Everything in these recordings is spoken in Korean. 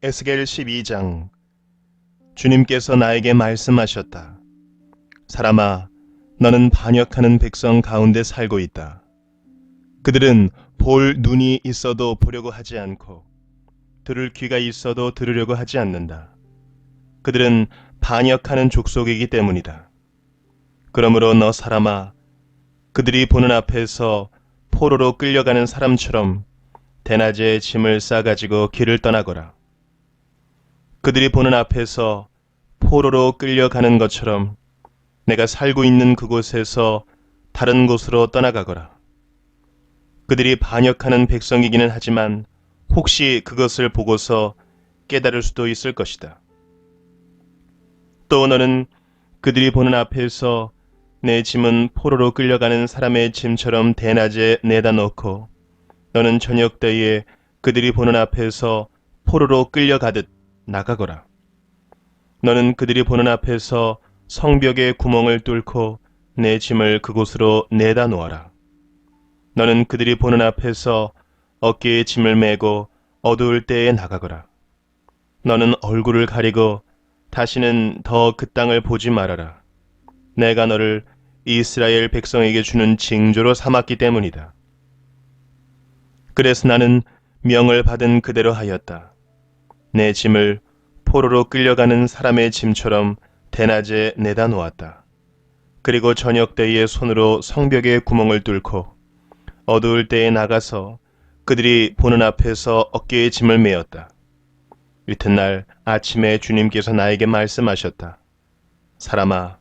에스겔 12장. 주님께서 나에게 말씀하셨다. 사람아, 너는 반역하는 백성 가운데 살고 있다. 그들은 볼 눈이 있어도 보려고 하지 않고 들을 귀가 있어도 들으려고 하지 않는다. 그들은 반역하는 족속이기 때문이다. 그러므로 너 사람아, 그들이 보는 앞에서 포로로 끌려가는 사람처럼 대낮에 짐을 싸가지고 길을 떠나거라. 그들이 보는 앞에서 포로로 끌려가는 것처럼 내가 살고 있는 그곳에서 다른 곳으로 떠나가거라. 그들이 반역하는 백성이기는 하지만 혹시 그것을 보고서 깨달을 수도 있을 것이다. 또 너는 그들이 보는 앞에서 내 짐은 포로로 끌려가는 사람의 짐처럼 대낮에 내다 놓고 너는 저녁 때에 그들이 보는 앞에서 포로로 끌려가듯 나가거라. 너는 그들이 보는 앞에서 성벽에 구멍을 뚫고 내 짐을 그곳으로 내다 놓아라. 너는 그들이 보는 앞에서 어깨에 짐을 메고 어두울 때에 나가거라. 너는 얼굴을 가리고 다시는 더 그 땅을 보지 말아라. 내가 너를 이스라엘 백성에게 주는 징조로 삼았기 때문이다. 그래서 나는 명을 받은 그대로 하였다. 내 짐을 포로로 끌려가는 사람의 짐처럼 대낮에 내다 놓았다. 그리고 저녁 때에 손으로 성벽에 구멍을 뚫고 어두울 때에 나가서 그들이 보는 앞에서 어깨에 짐을 메었다. 이튿날 아침에 주님께서 나에게 말씀하셨다. 사람아,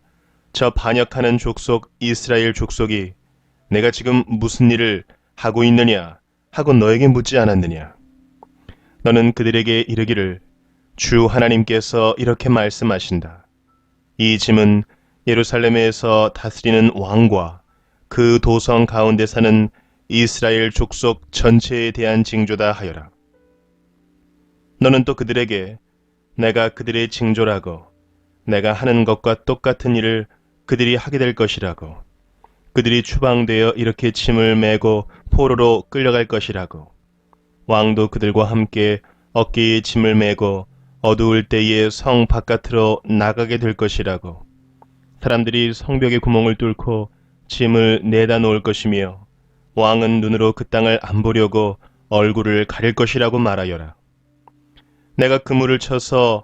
저 반역하는 족속 이스라엘 족속이 내가 지금 무슨 일을 하고 있느냐 하고 너에게 묻지 않았느냐. 너는 그들에게 이르기를 주 하나님께서 이렇게 말씀하신다. 이 짐은 예루살렘에서 다스리는 왕과 그 도성 가운데 사는 이스라엘 족속 전체에 대한 징조다 하여라. 너는 또 그들에게 내가 그들의 징조라고 내가 하는 것과 똑같은 일을 그들이 하게 될 것이라고 그들이 추방되어 이렇게 짐을 메고 포로로 끌려갈 것이라고 왕도 그들과 함께 어깨에 짐을 메고 어두울 때에 성 바깥으로 나가게 될 것이라고 사람들이 성벽에 구멍을 뚫고 짐을 내다 놓을 것이며 왕은 눈으로 그 땅을 안 보려고 얼굴을 가릴 것이라고 말하여라. 내가 그물을 쳐서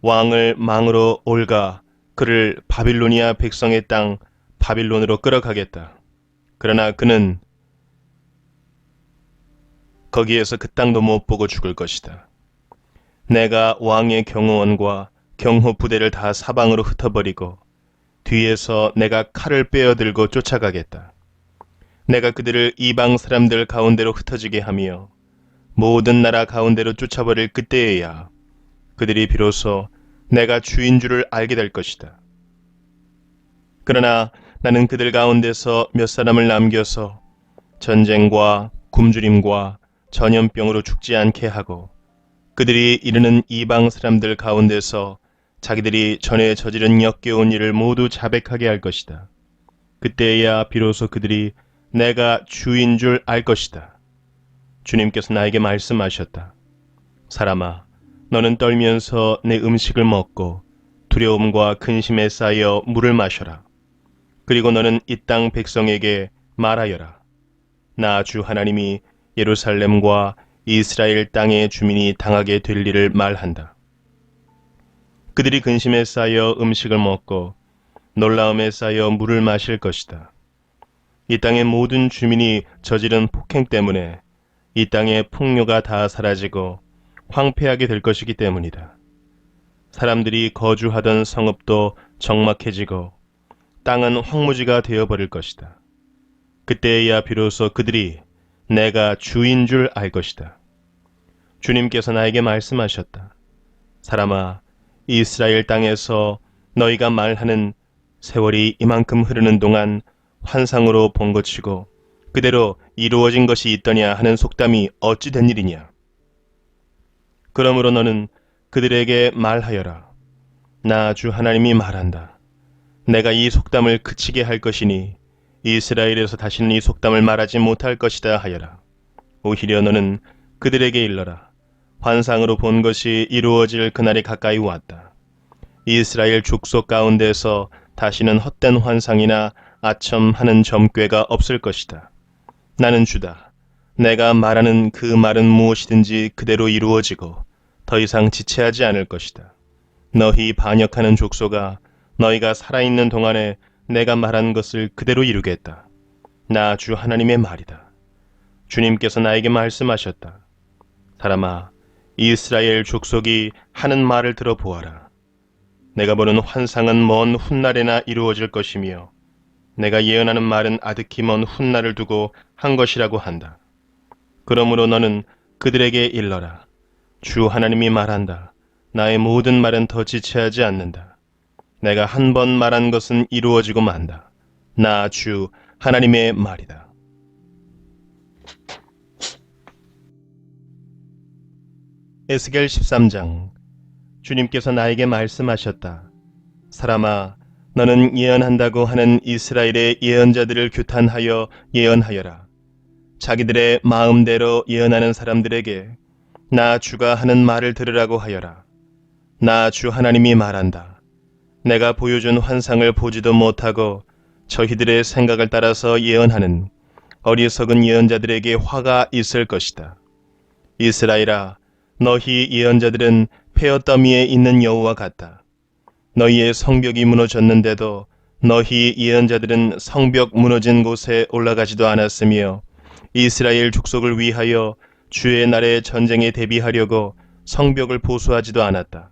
왕을 망으로 올가 그를 바빌로니아 백성의 땅 바빌론으로 끌어가겠다. 그러나 그는 거기에서 그 땅도 못 보고 죽을 것이다. 내가 왕의 경호원과 경호 부대를 다 사방으로 흩어버리고 뒤에서 내가 칼을 빼어들고 쫓아가겠다. 내가 그들을 이방 사람들 가운데로 흩어지게 하며 모든 나라 가운데로 쫓아버릴 그때에야 그들이 비로소 내가 주인 줄을 알게 될 것이다. 그러나 나는 그들 가운데서 몇 사람을 남겨서 전쟁과 굶주림과 전염병으로 죽지 않게 하고 그들이 이르는 이방 사람들 가운데서 자기들이 전에 저지른 역겨운 일을 모두 자백하게 할 것이다. 그때야 비로소 그들이 내가 주인 줄 알 것이다. 주님께서 나에게 말씀하셨다. 사람아, 너는 떨면서 내 음식을 먹고 두려움과 근심에 쌓여 물을 마셔라. 그리고 너는 이 땅 백성에게 말하여라. 나 주 하나님이 예루살렘과 이스라엘 땅의 주민이 당하게 될 일을 말한다. 그들이 근심에 쌓여 음식을 먹고 놀라움에 쌓여 물을 마실 것이다. 이 땅의 모든 주민이 저지른 폭행 때문에 이 땅의 풍요가 다 사라지고 황폐하게 될 것이기 때문이다. 사람들이 거주하던 성읍도 적막해지고 땅은 황무지가 되어버릴 것이다. 그때야 비로소 그들이 내가 주인 줄 알 것이다. 주님께서 나에게 말씀하셨다. 사람아, 이스라엘 땅에서 너희가 말하는 세월이 이만큼 흐르는 동안 환상으로 본 것이고 그대로 이루어진 것이 있더냐 하는 속담이 어찌 된 일이냐. 그러므로 너는 그들에게 말하여라. 나 주 하나님이 말한다. 내가 이 속담을 그치게 할 것이니 이스라엘에서 다시는 이 속담을 말하지 못할 것이다 하여라. 오히려 너는 그들에게 일러라. 환상으로 본 것이 이루어질 그날이 가까이 왔다. 이스라엘 족속 가운데서 다시는 헛된 환상이나 아첨하는 점괘가 없을 것이다. 나는 주다. 내가 말하는 그 말은 무엇이든지 그대로 이루어지고 더 이상 지체하지 않을 것이다. 너희 반역하는 족속아, 너희가 살아있는 동안에 내가 말한 것을 그대로 이루겠다. 나 주 하나님의 말이다. 주님께서 나에게 말씀하셨다. 사람아, 이스라엘 족속이 하는 말을 들어보아라. 내가 보는 환상은 먼 훗날에나 이루어질 것이며 내가 예언하는 말은 아득히 먼 훗날을 두고 한 것이라고 한다. 그러므로 너는 그들에게 일러라. 주 하나님이 말한다. 나의 모든 말은 더 지체하지 않는다. 내가 한 번 말한 것은 이루어지고 만다. 나 주 하나님의 말이다. 에스겔 13장. 주님께서 나에게 말씀하셨다. 사람아, 너는 예언한다고 하는 이스라엘의 예언자들을 규탄하여 예언하여라. 자기들의 마음대로 예언하는 사람들에게 나 주가 하는 말을 들으라고 하여라. 나 주 하나님이 말한다. 내가 보여준 환상을 보지도 못하고 저희들의 생각을 따라서 예언하는 어리석은 예언자들에게 화가 있을 것이다. 이스라엘아, 너희 예언자들은 폐허더미에 있는 여우와 같다. 너희의 성벽이 무너졌는데도 너희 예언자들은 성벽 무너진 곳에 올라가지도 않았으며 이스라엘 족속을 위하여 주의 날의 전쟁에 대비하려고 성벽을 보수하지도 않았다.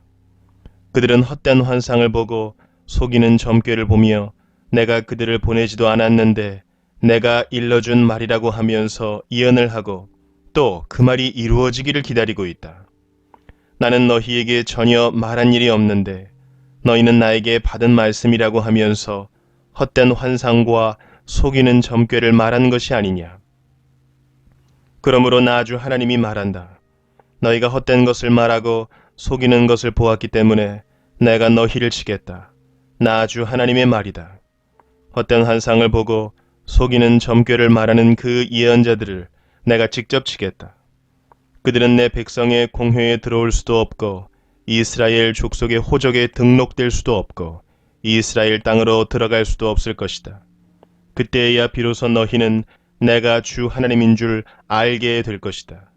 그들은 헛된 환상을 보고 속이는 점괘를 보며 내가 그들을 보내지도 않았는데 내가 일러준 말이라고 하면서 예언을 하고 또 그 말이 이루어지기를 기다리고 있다. 나는 너희에게 전혀 말한 일이 없는데 너희는 나에게 받은 말씀이라고 하면서 헛된 환상과 속이는 점괘를 말한 것이 아니냐. 그러므로 나 주 하나님이 말한다. 너희가 헛된 것을 말하고 속이는 것을 보았기 때문에 내가 너희를 치겠다. 나 주 하나님의 말이다. 헛된 환상을 보고 속이는 점괘를 말하는 그 예언자들을 내가 직접 치겠다. 그들은 내 백성의 공회에 들어올 수도 없고 이스라엘 족속의 호적에 등록될 수도 없고 이스라엘 땅으로 들어갈 수도 없을 것이다. 그때야 비로소 너희는 내가 주 하나님인 줄 알게 될 것이다.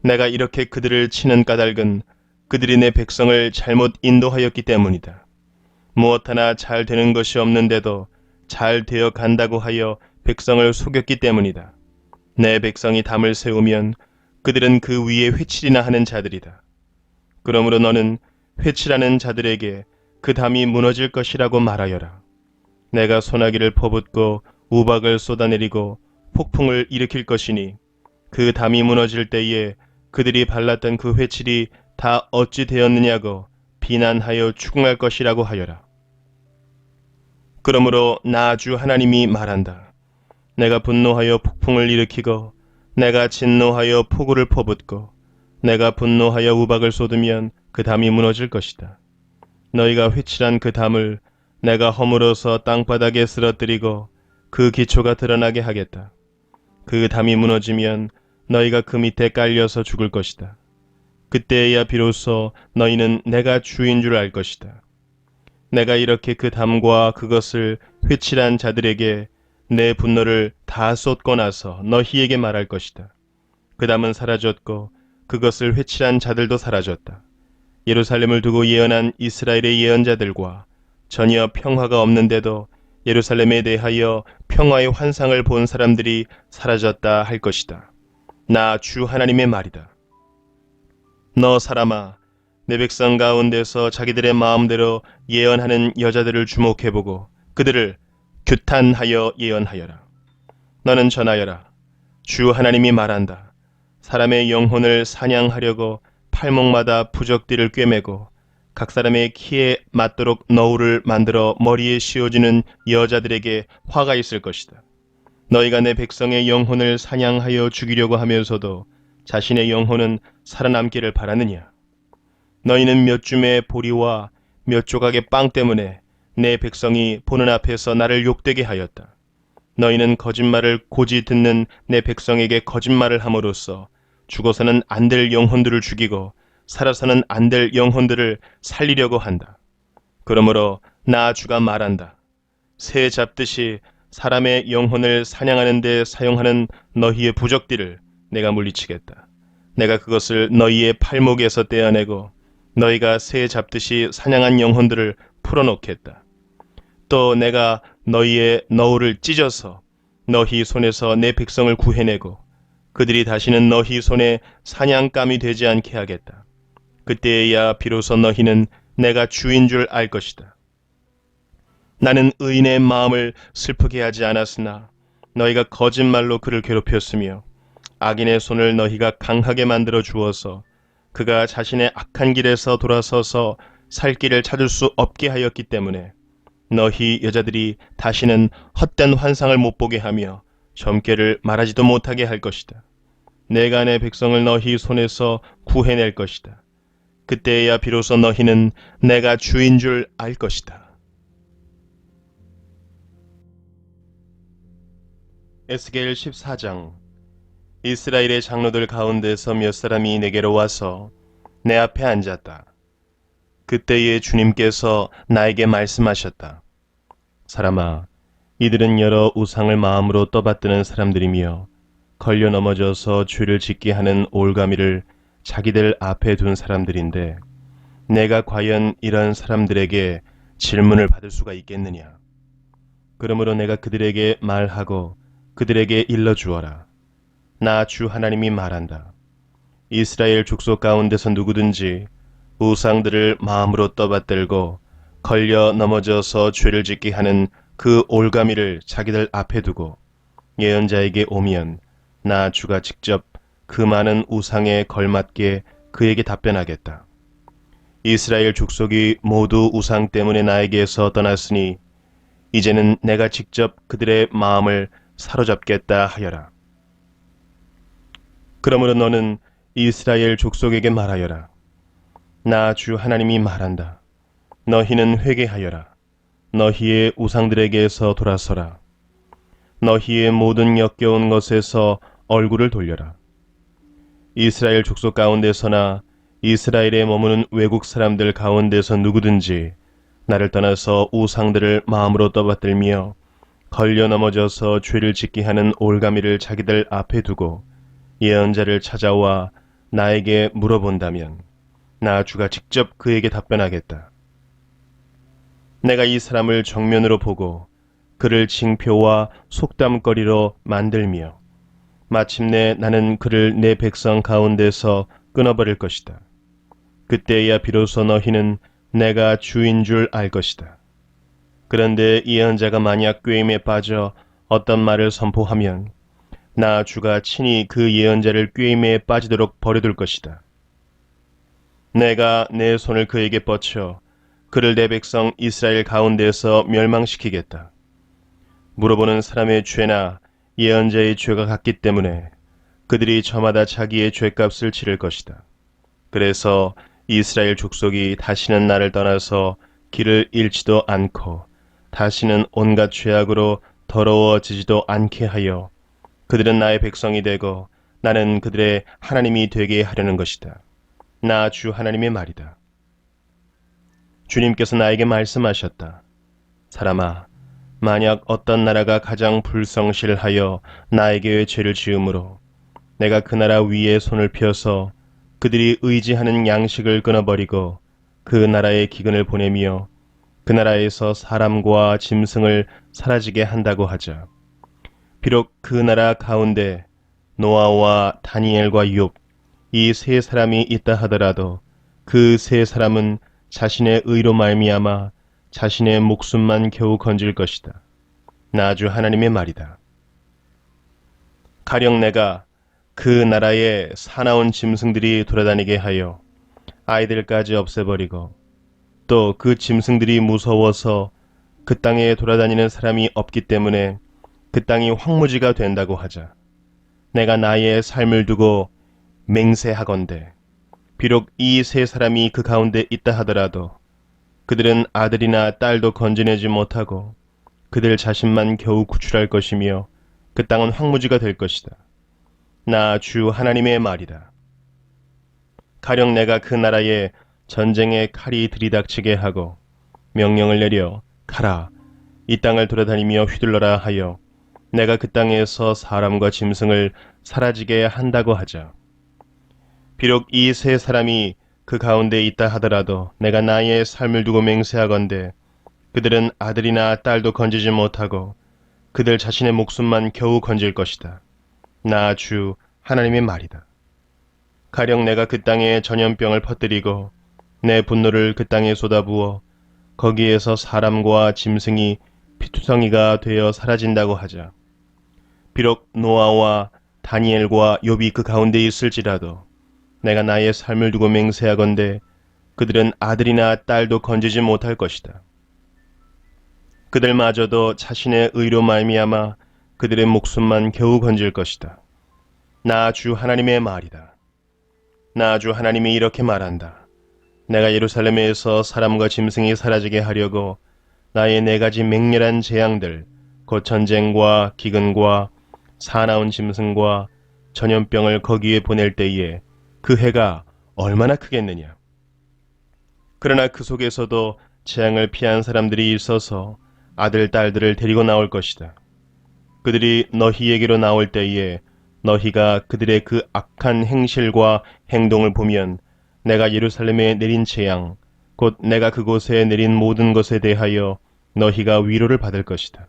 내가 이렇게 그들을 치는 까닭은 그들이 내 백성을 잘못 인도하였기 때문이다. 무엇 하나 잘 되는 것이 없는데도 잘 되어 간다고 하여 백성을 속였기 때문이다. 내 백성이 담을 세우면 그들은 그 위에 회칠이나 하는 자들이다. 그러므로 너는 회칠하는 자들에게 그 담이 무너질 것이라고 말하여라. 내가 소나기를 퍼붓고 우박을 쏟아내리고 폭풍을 일으킬 것이니 그 담이 무너질 때에 그들이 발랐던 그 회칠이 다 어찌 되었느냐고 비난하여 추궁할 것이라고 하여라. 그러므로 나 주 하나님이 말한다. 내가 분노하여 폭풍을 일으키고 내가 진노하여 폭우를 퍼붓고 내가 분노하여 우박을 쏟으면 그 담이 무너질 것이다. 너희가 회칠한 그 담을 내가 허물어서 땅바닥에 쓰러뜨리고 그 기초가 드러나게 하겠다. 그 담이 무너지면 너희가 그 밑에 깔려서 죽을 것이다. 그때야 비로소 너희는 내가 주인 줄 알 것이다. 내가 이렇게 그 담과 그것을 회칠한 자들에게 내 분노를 다 쏟고 나서 너희에게 말할 것이다. 그 담은 사라졌고 그것을 회칠한 자들도 사라졌다. 예루살렘을 두고 예언한 이스라엘의 예언자들과 전혀 평화가 없는데도 예루살렘에 대하여 평화의 환상을 본 사람들이 사라졌다 할 것이다. 나 주 하나님의 말이다. 너 사람아, 내 백성 가운데서 자기들의 마음대로 예언하는 여자들을 주목해보고 그들을 규탄하여 예언하여라. 너는 전하여라. 주 하나님이 말한다. 사람의 영혼을 사냥하려고 팔목마다 부적들을 꿰매고 각 사람의 키에 맞도록 너울을 만들어 머리에 씌워주는 여자들에게 화가 있을 것이다. 너희가 내 백성의 영혼을 사냥하여 죽이려고 하면서도 자신의 영혼은 살아남기를 바라느냐. 너희는 몇 줌의 보리와 몇 조각의 빵 때문에 내 백성이 보는 앞에서 나를 욕되게 하였다. 너희는 거짓말을 고지 듣는 내 백성에게 거짓말을 함으로써 죽어서는 안 될 영혼들을 죽이고 살아서는 안 될 영혼들을 살리려고 한다. 그러므로 나 주가 말한다. 새 잡듯이 사람의 영혼을 사냥하는 데 사용하는 너희의 부적들을 내가 물리치겠다. 내가 그것을 너희의 팔목에서 떼어내고 너희가 새 잡듯이 사냥한 영혼들을 풀어놓겠다. 또 내가 너희의 너울을 찢어서 너희 손에서 내 백성을 구해내고 그들이 다시는 너희 손에 사냥감이 되지 않게 하겠다. 그때에야 비로소 너희는 내가 주인 줄 알 것이다. 나는 의인의 마음을 슬프게 하지 않았으나 너희가 거짓말로 그를 괴롭혔으며 악인의 손을 너희가 강하게 만들어 주어서 그가 자신의 악한 길에서 돌아서서 살 길을 찾을 수 없게 하였기 때문에 너희 여자들이 다시는 헛된 환상을 못 보게 하며 점괘를 말하지도 못하게 할 것이다. 내가 내 백성을 너희 손에서 구해낼 것이다. 그때야 비로소 너희는 내가 주인 줄 알 것이다. 에스겔 14장. 이스라엘의 장로들 가운데서 몇 사람이 내게로 와서 내 앞에 앉았다. 그때에 주님께서 나에게 말씀하셨다. 사람아, 이들은 여러 우상을 마음으로 떠받드는 사람들이며 걸려 넘어져서 죄를 짓게 하는 올가미를 자기들 앞에 둔 사람들인데 내가 과연 이런 사람들에게 질문을 받을 수가 있겠느냐? 그러므로 내가 그들에게 말하고 그들에게 일러주어라. 나 주 하나님이 말한다. 이스라엘 족속 가운데서 누구든지 우상들을 마음으로 떠받들고 걸려 넘어져서 죄를 짓게 하는 그 올가미를 자기들 앞에 두고 예언자에게 오면 나 주가 직접 그 많은 우상에 걸맞게 그에게 답변하겠다. 이스라엘 족속이 모두 우상 때문에 나에게서 떠났으니 이제는 내가 직접 그들의 마음을 사로잡겠다 하여라. 그러므로 너는 이스라엘 족속에게 말하여라. 나 주 하나님이 말한다. 너희는 회개하여라. 너희의 우상들에게서 돌아서라. 너희의 모든 역겨운 것에서 얼굴을 돌려라. 이스라엘 족속 가운데서나 이스라엘에 머무는 외국 사람들 가운데서 누구든지 나를 떠나서 우상들을 마음으로 떠받들며 걸려 넘어져서 죄를 짓게 하는 올가미를 자기들 앞에 두고 예언자를 찾아와 나에게 물어본다면 나 주가 직접 그에게 답변하겠다. 내가 이 사람을 정면으로 보고 그를 징표와 속담거리로 만들며 마침내 나는 그를 내 백성 가운데서 끊어버릴 것이다. 그때야 비로소 너희는 내가 주인 줄 알 것이다. 그런데 예언자가 만약 꾀임에 빠져 어떤 말을 선포하면 나 주가 친히 그 예언자를 꾀임에 빠지도록 버려둘 것이다. 내가 내 손을 그에게 뻗쳐 그를 내 백성 이스라엘 가운데서 멸망시키겠다. 물어보는 사람의 죄나 예언자의 죄가 같기 때문에 그들이 저마다 자기의 죄값을 치를 것이다. 그래서 이스라엘 족속이 다시는 나를 떠나서 길을 잃지도 않고 다시는 온갖 죄악으로 더러워지지도 않게 하여 그들은 나의 백성이 되고 나는 그들의 하나님이 되게 하려는 것이다. 나 주 하나님의 말이다. 주님께서 나에게 말씀하셨다. 사람아, 만약 어떤 나라가 가장 불성실하여 나에게 죄를 지으므로 내가 그 나라 위에 손을 펴서 그들이 의지하는 양식을 끊어버리고 그 나라의 기근을 보내며 그 나라에서 사람과 짐승을 사라지게 한다고 하자. 비록 그 나라 가운데 노아와 다니엘과 욥 이 세 사람이 있다 하더라도 그 세 사람은 자신의 의로 말미암아 자신의 목숨만 겨우 건질 것이다. 나 주 하나님의 말이다. 가령 내가 그 나라에 사나운 짐승들이 돌아다니게 하여 아이들까지 없애버리고 또 그 짐승들이 무서워서 그 땅에 돌아다니는 사람이 없기 때문에 그 땅이 황무지가 된다고 하자. 내가 나의 삶을 두고 맹세하건대 비록 이 세 사람이 그 가운데 있다 하더라도 그들은 아들이나 딸도 건져내지 못하고 그들 자신만 겨우 구출할 것이며 그 땅은 황무지가 될 것이다. 나 주 하나님의 말이다. 가령 내가 그 나라에 전쟁의 칼이 들이닥치게 하고 명령을 내려 가라, 이 땅을 돌아다니며 휘둘러라 하여 내가 그 땅에서 사람과 짐승을 사라지게 한다고 하자. 비록 이 세 사람이 그 가운데 있다 하더라도 내가 나의 삶을 두고 맹세하건대 그들은 아들이나 딸도 건지지 못하고 그들 자신의 목숨만 겨우 건질 것이다. 나 주 하나님의 말이다. 가령 내가 그 땅에 전염병을 퍼뜨리고 내 분노를 그 땅에 쏟아부어 거기에서 사람과 짐승이 피투성이가 되어 사라진다고 하자. 비록 노아와 다니엘과 욥이 그 가운데 있을지라도 내가 나의 삶을 두고 맹세하건대 그들은 아들이나 딸도 건지지 못할 것이다. 그들마저도 자신의 의로 말미암아 그들의 목숨만 겨우 건질 것이다. 나 주 하나님의 말이다. 나 주 하나님이 이렇게 말한다. 내가 예루살렘에서 사람과 짐승이 사라지게 하려고 나의 4가지 맹렬한 재앙들, 곧 전쟁과 기근과 사나운 짐승과 전염병을 거기에 보낼 때에 그 해가 얼마나 크겠느냐. 그러나 그 속에서도 재앙을 피한 사람들이 있어서 아들, 딸들을 데리고 나올 것이다. 그들이 너희에게로 나올 때에 너희가 그들의 그 악한 행실과 행동을 보면 내가 예루살렘에 내린 재앙, 곧 내가 그곳에 내린 모든 것에 대하여 너희가 위로를 받을 것이다.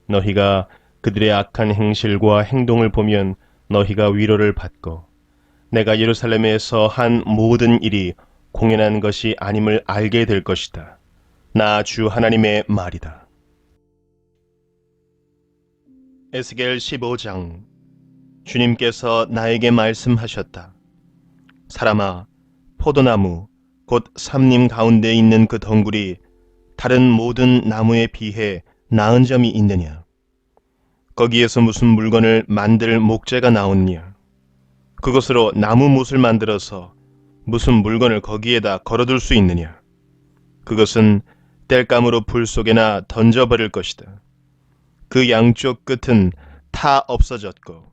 너희가 그들의 악한 행실과 행동을 보면 너희가 위로를 받고 내가 예루살렘에서 한 모든 일이 공연한 것이 아님을 알게 될 것이다. 나 주 하나님의 말이다. 에스겔 15장. 주님께서 나에게 말씀하셨다. 사람아, 포도나무 곧 삼림 가운데 있는 그 덩굴이 다른 모든 나무에 비해 나은 점이 있느냐? 거기에서 무슨 물건을 만들 목재가 나오느냐? 그것으로 나무 못을 만들어서 무슨 물건을 거기에다 걸어둘 수 있느냐? 그것은 땔감으로 불 속에나 던져버릴 것이다. 그 양쪽 끝은 타 없어졌고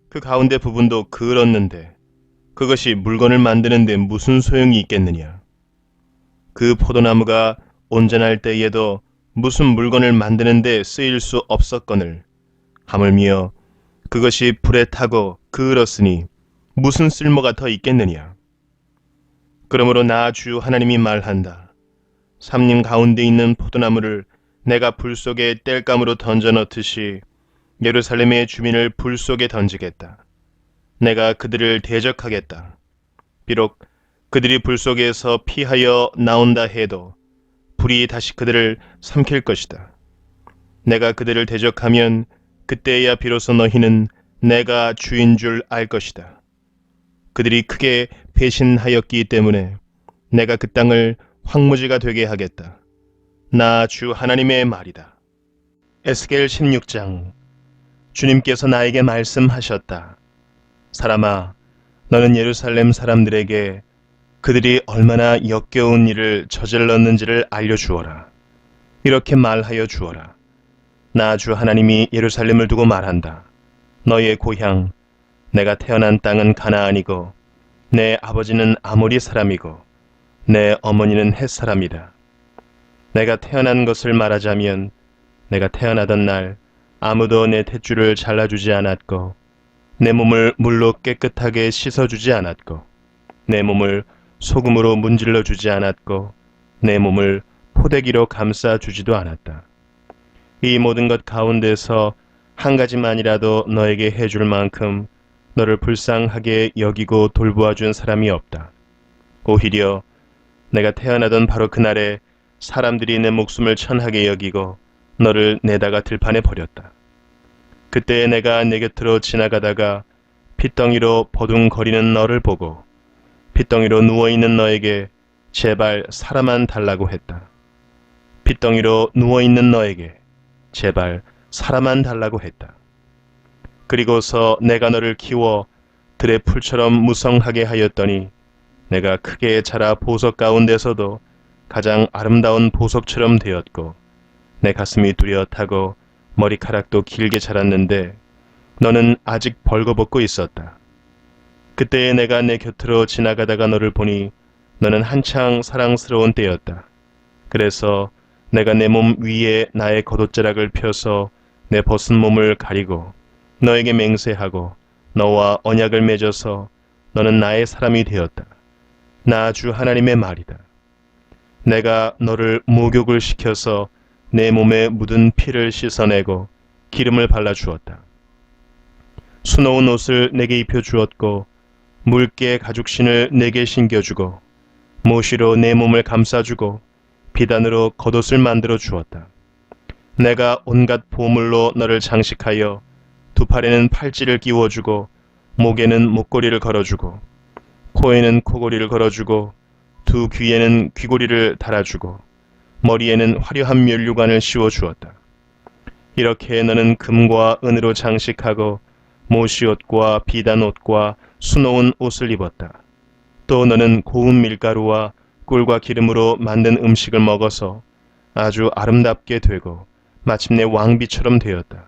그 가운데 부분도 그을었는데 그것이 물건을 만드는데 무슨 소용이 있겠느냐? 그 포도나무가 온전할 때에도 무슨 물건을 만드는데 쓰일 수 없었거늘 하물며 그것이 불에 타고 그을었으니 무슨 쓸모가 더 있겠느냐? 그러므로 나 주 하나님이 말한다. 삼림 가운데 있는 포도나무를 내가 불 속에 땔감으로 던져 넣듯이 예루살렘의 주민을 불 속에 던지겠다. 내가 그들을 대적하겠다. 비록 그들이 불 속에서 피하여 나온다 해도 불이 다시 그들을 삼킬 것이다. 내가 그들을 대적하면 그때야 비로소 너희는 내가 주인 줄 알 것이다. 그들이 크게 배신하였기 때문에 내가 그 땅을 황무지가 되게 하겠다. 나 주 하나님의 말이다. 에스겔 16장. 주님께서 나에게 말씀하셨다. 사람아, 너는 예루살렘 사람들에게 그들이 얼마나 역겨운 일을 저질렀는지를 알려주어라. 이렇게 말하여 주어라. 나 주 하나님이 예루살렘을 두고 말한다. 너의 고향, 내가 태어난 땅은 가나안이고 내 아버지는 아모리 사람이고 내 어머니는 헷 사람이다. 내가 태어난 것을 말하자면 내가 태어나던 날 아무도 내 탯줄을 잘라주지 않았고 내 몸을 물로 깨끗하게 씻어주지 않았고 내 몸을 소금으로 문질러 주지 않았고 내 몸을 포대기로 감싸주지도 않았다. 이 모든 것 가운데서 한 가지만이라도 너에게 해줄 만큼 너를 불쌍하게 여기고 돌보아 준 사람이 없다. 오히려 내가 태어나던 바로 그날에 사람들이 내 목숨을 천하게 여기고 너를 내다가 들판에 버렸다. 그때 내가 내 곁으로 지나가다가 핏덩이로 버둥거리는 너를 보고 핏덩이로 누워있는 너에게 제발 사람만 달라고 했다. 핏덩이로 누워있는 너에게 제발 사람만 달라고 했다. 그리고서 내가 너를 키워 들의 풀처럼 무성하게 하였더니 내가 크게 자라 보석 가운데서도 가장 아름다운 보석처럼 되었고 내 가슴이 뚜렷하고 머리카락도 길게 자랐는데 너는 아직 벌거벗고 있었다. 그때에 내가 내 곁으로 지나가다가 너를 보니 너는 한창 사랑스러운 때였다. 그래서 내가 내 몸 위에 나의 겉옷자락을 펴서 내 벗은 몸을 가리고 너에게 맹세하고 너와 언약을 맺어서 너는 나의 사람이 되었다. 나 주 하나님의 말이다. 내가 너를 목욕을 시켜서 내 몸에 묻은 피를 씻어내고 기름을 발라주었다. 수놓은 옷을 내게 입혀주었고 묽게 가죽신을 내게 신겨주고 모시로 내 몸을 감싸주고 비단으로 겉옷을 만들어 주었다. 내가 온갖 보물로 너를 장식하여 두 팔에는 팔찌를 끼워주고 목에는 목걸이를 걸어주고 코에는 코걸이를 걸어주고 두 귀에는 귀고리를 달아주고 머리에는 화려한 면류관을 씌워주었다. 이렇게 너는 금과 은으로 장식하고 모시옷과 비단옷과 수놓은 옷을 입었다. 또 너는 고운 밀가루와 꿀과 기름으로 만든 음식을 먹어서 아주 아름답게 되고 마침내 왕비처럼 되었다.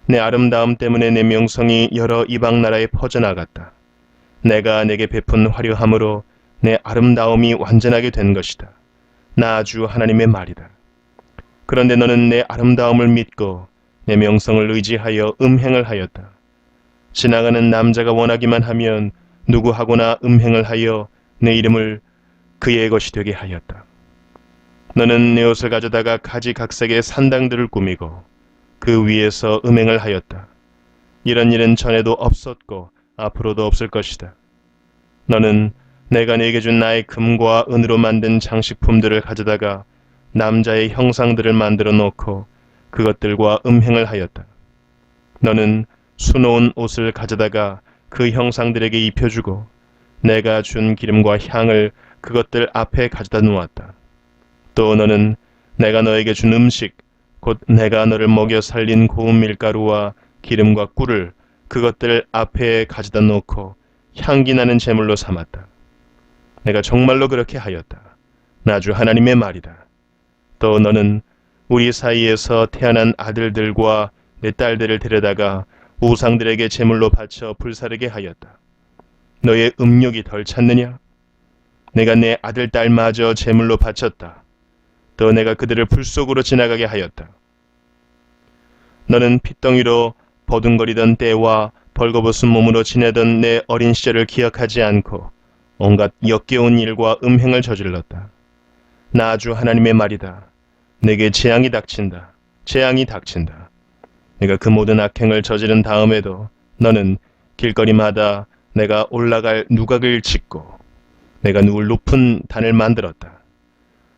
내 아름다움 때문에 내 명성이 여러 이방 나라에 퍼져나갔다. 내가 내게 베푼 화려함으로 내 아름다움이 완전하게 된 것이다. 나 주 하나님의 말이다. 그런데 너는 내 아름다움을 믿고 내 명성을 의지하여 음행을 하였다. 지나가는 남자가 원하기만 하면 누구하고나 음행을 하여 내 이름을 그의 것이 되게 하였다. 너는 내 옷을 가져다가 가지각색의 산당들을 꾸미고 그 위에서 음행을 하였다. 이런 일은 전에도 없었고 앞으로도 없을 것이다. 너는 내가 네게 준 나의 금과 은으로 만든 장식품들을 가져다가 남자의 형상들을 만들어 놓고 그것들과 음행을 하였다. 너는 수놓은 옷을 가져다가 그 형상들에게 입혀주고 내가 준 기름과 향을 그것들 앞에 가져다 놓았다. 또 너는 내가 너에게 준 음식, 곧 내가 너를 먹여 살린 고운 밀가루와 기름과 꿀을 그것들 앞에 가져다 놓고 향기 나는 제물로 삼았다. 내가 정말로 그렇게 하였다. 나 주 하나님의 말이다. 또 너는 우리 사이에서 태어난 아들들과 내 딸들을 데려다가 우상들에게 제물로 바쳐 불사르게 하였다. 너의 음욕이 덜 찼느냐? 내가 내 아들 딸마저 제물로 바쳤다. 또 내가 그들을 불 속으로 지나가게 하였다. 너는 핏덩이로 버둥거리던 때와 벌거벗은 몸으로 지내던 내 어린 시절을 기억하지 않고 온갖 역겨운 일과 음행을 저질렀다. 나 주 하나님의 말이다. 내게 재앙이 닥친다. 재앙이 닥친다. 내가 그 모든 악행을 저지른 다음에도 너는 길거리마다 내가 올라갈 누각을 짓고 내가 누울 높은 단을 만들었다.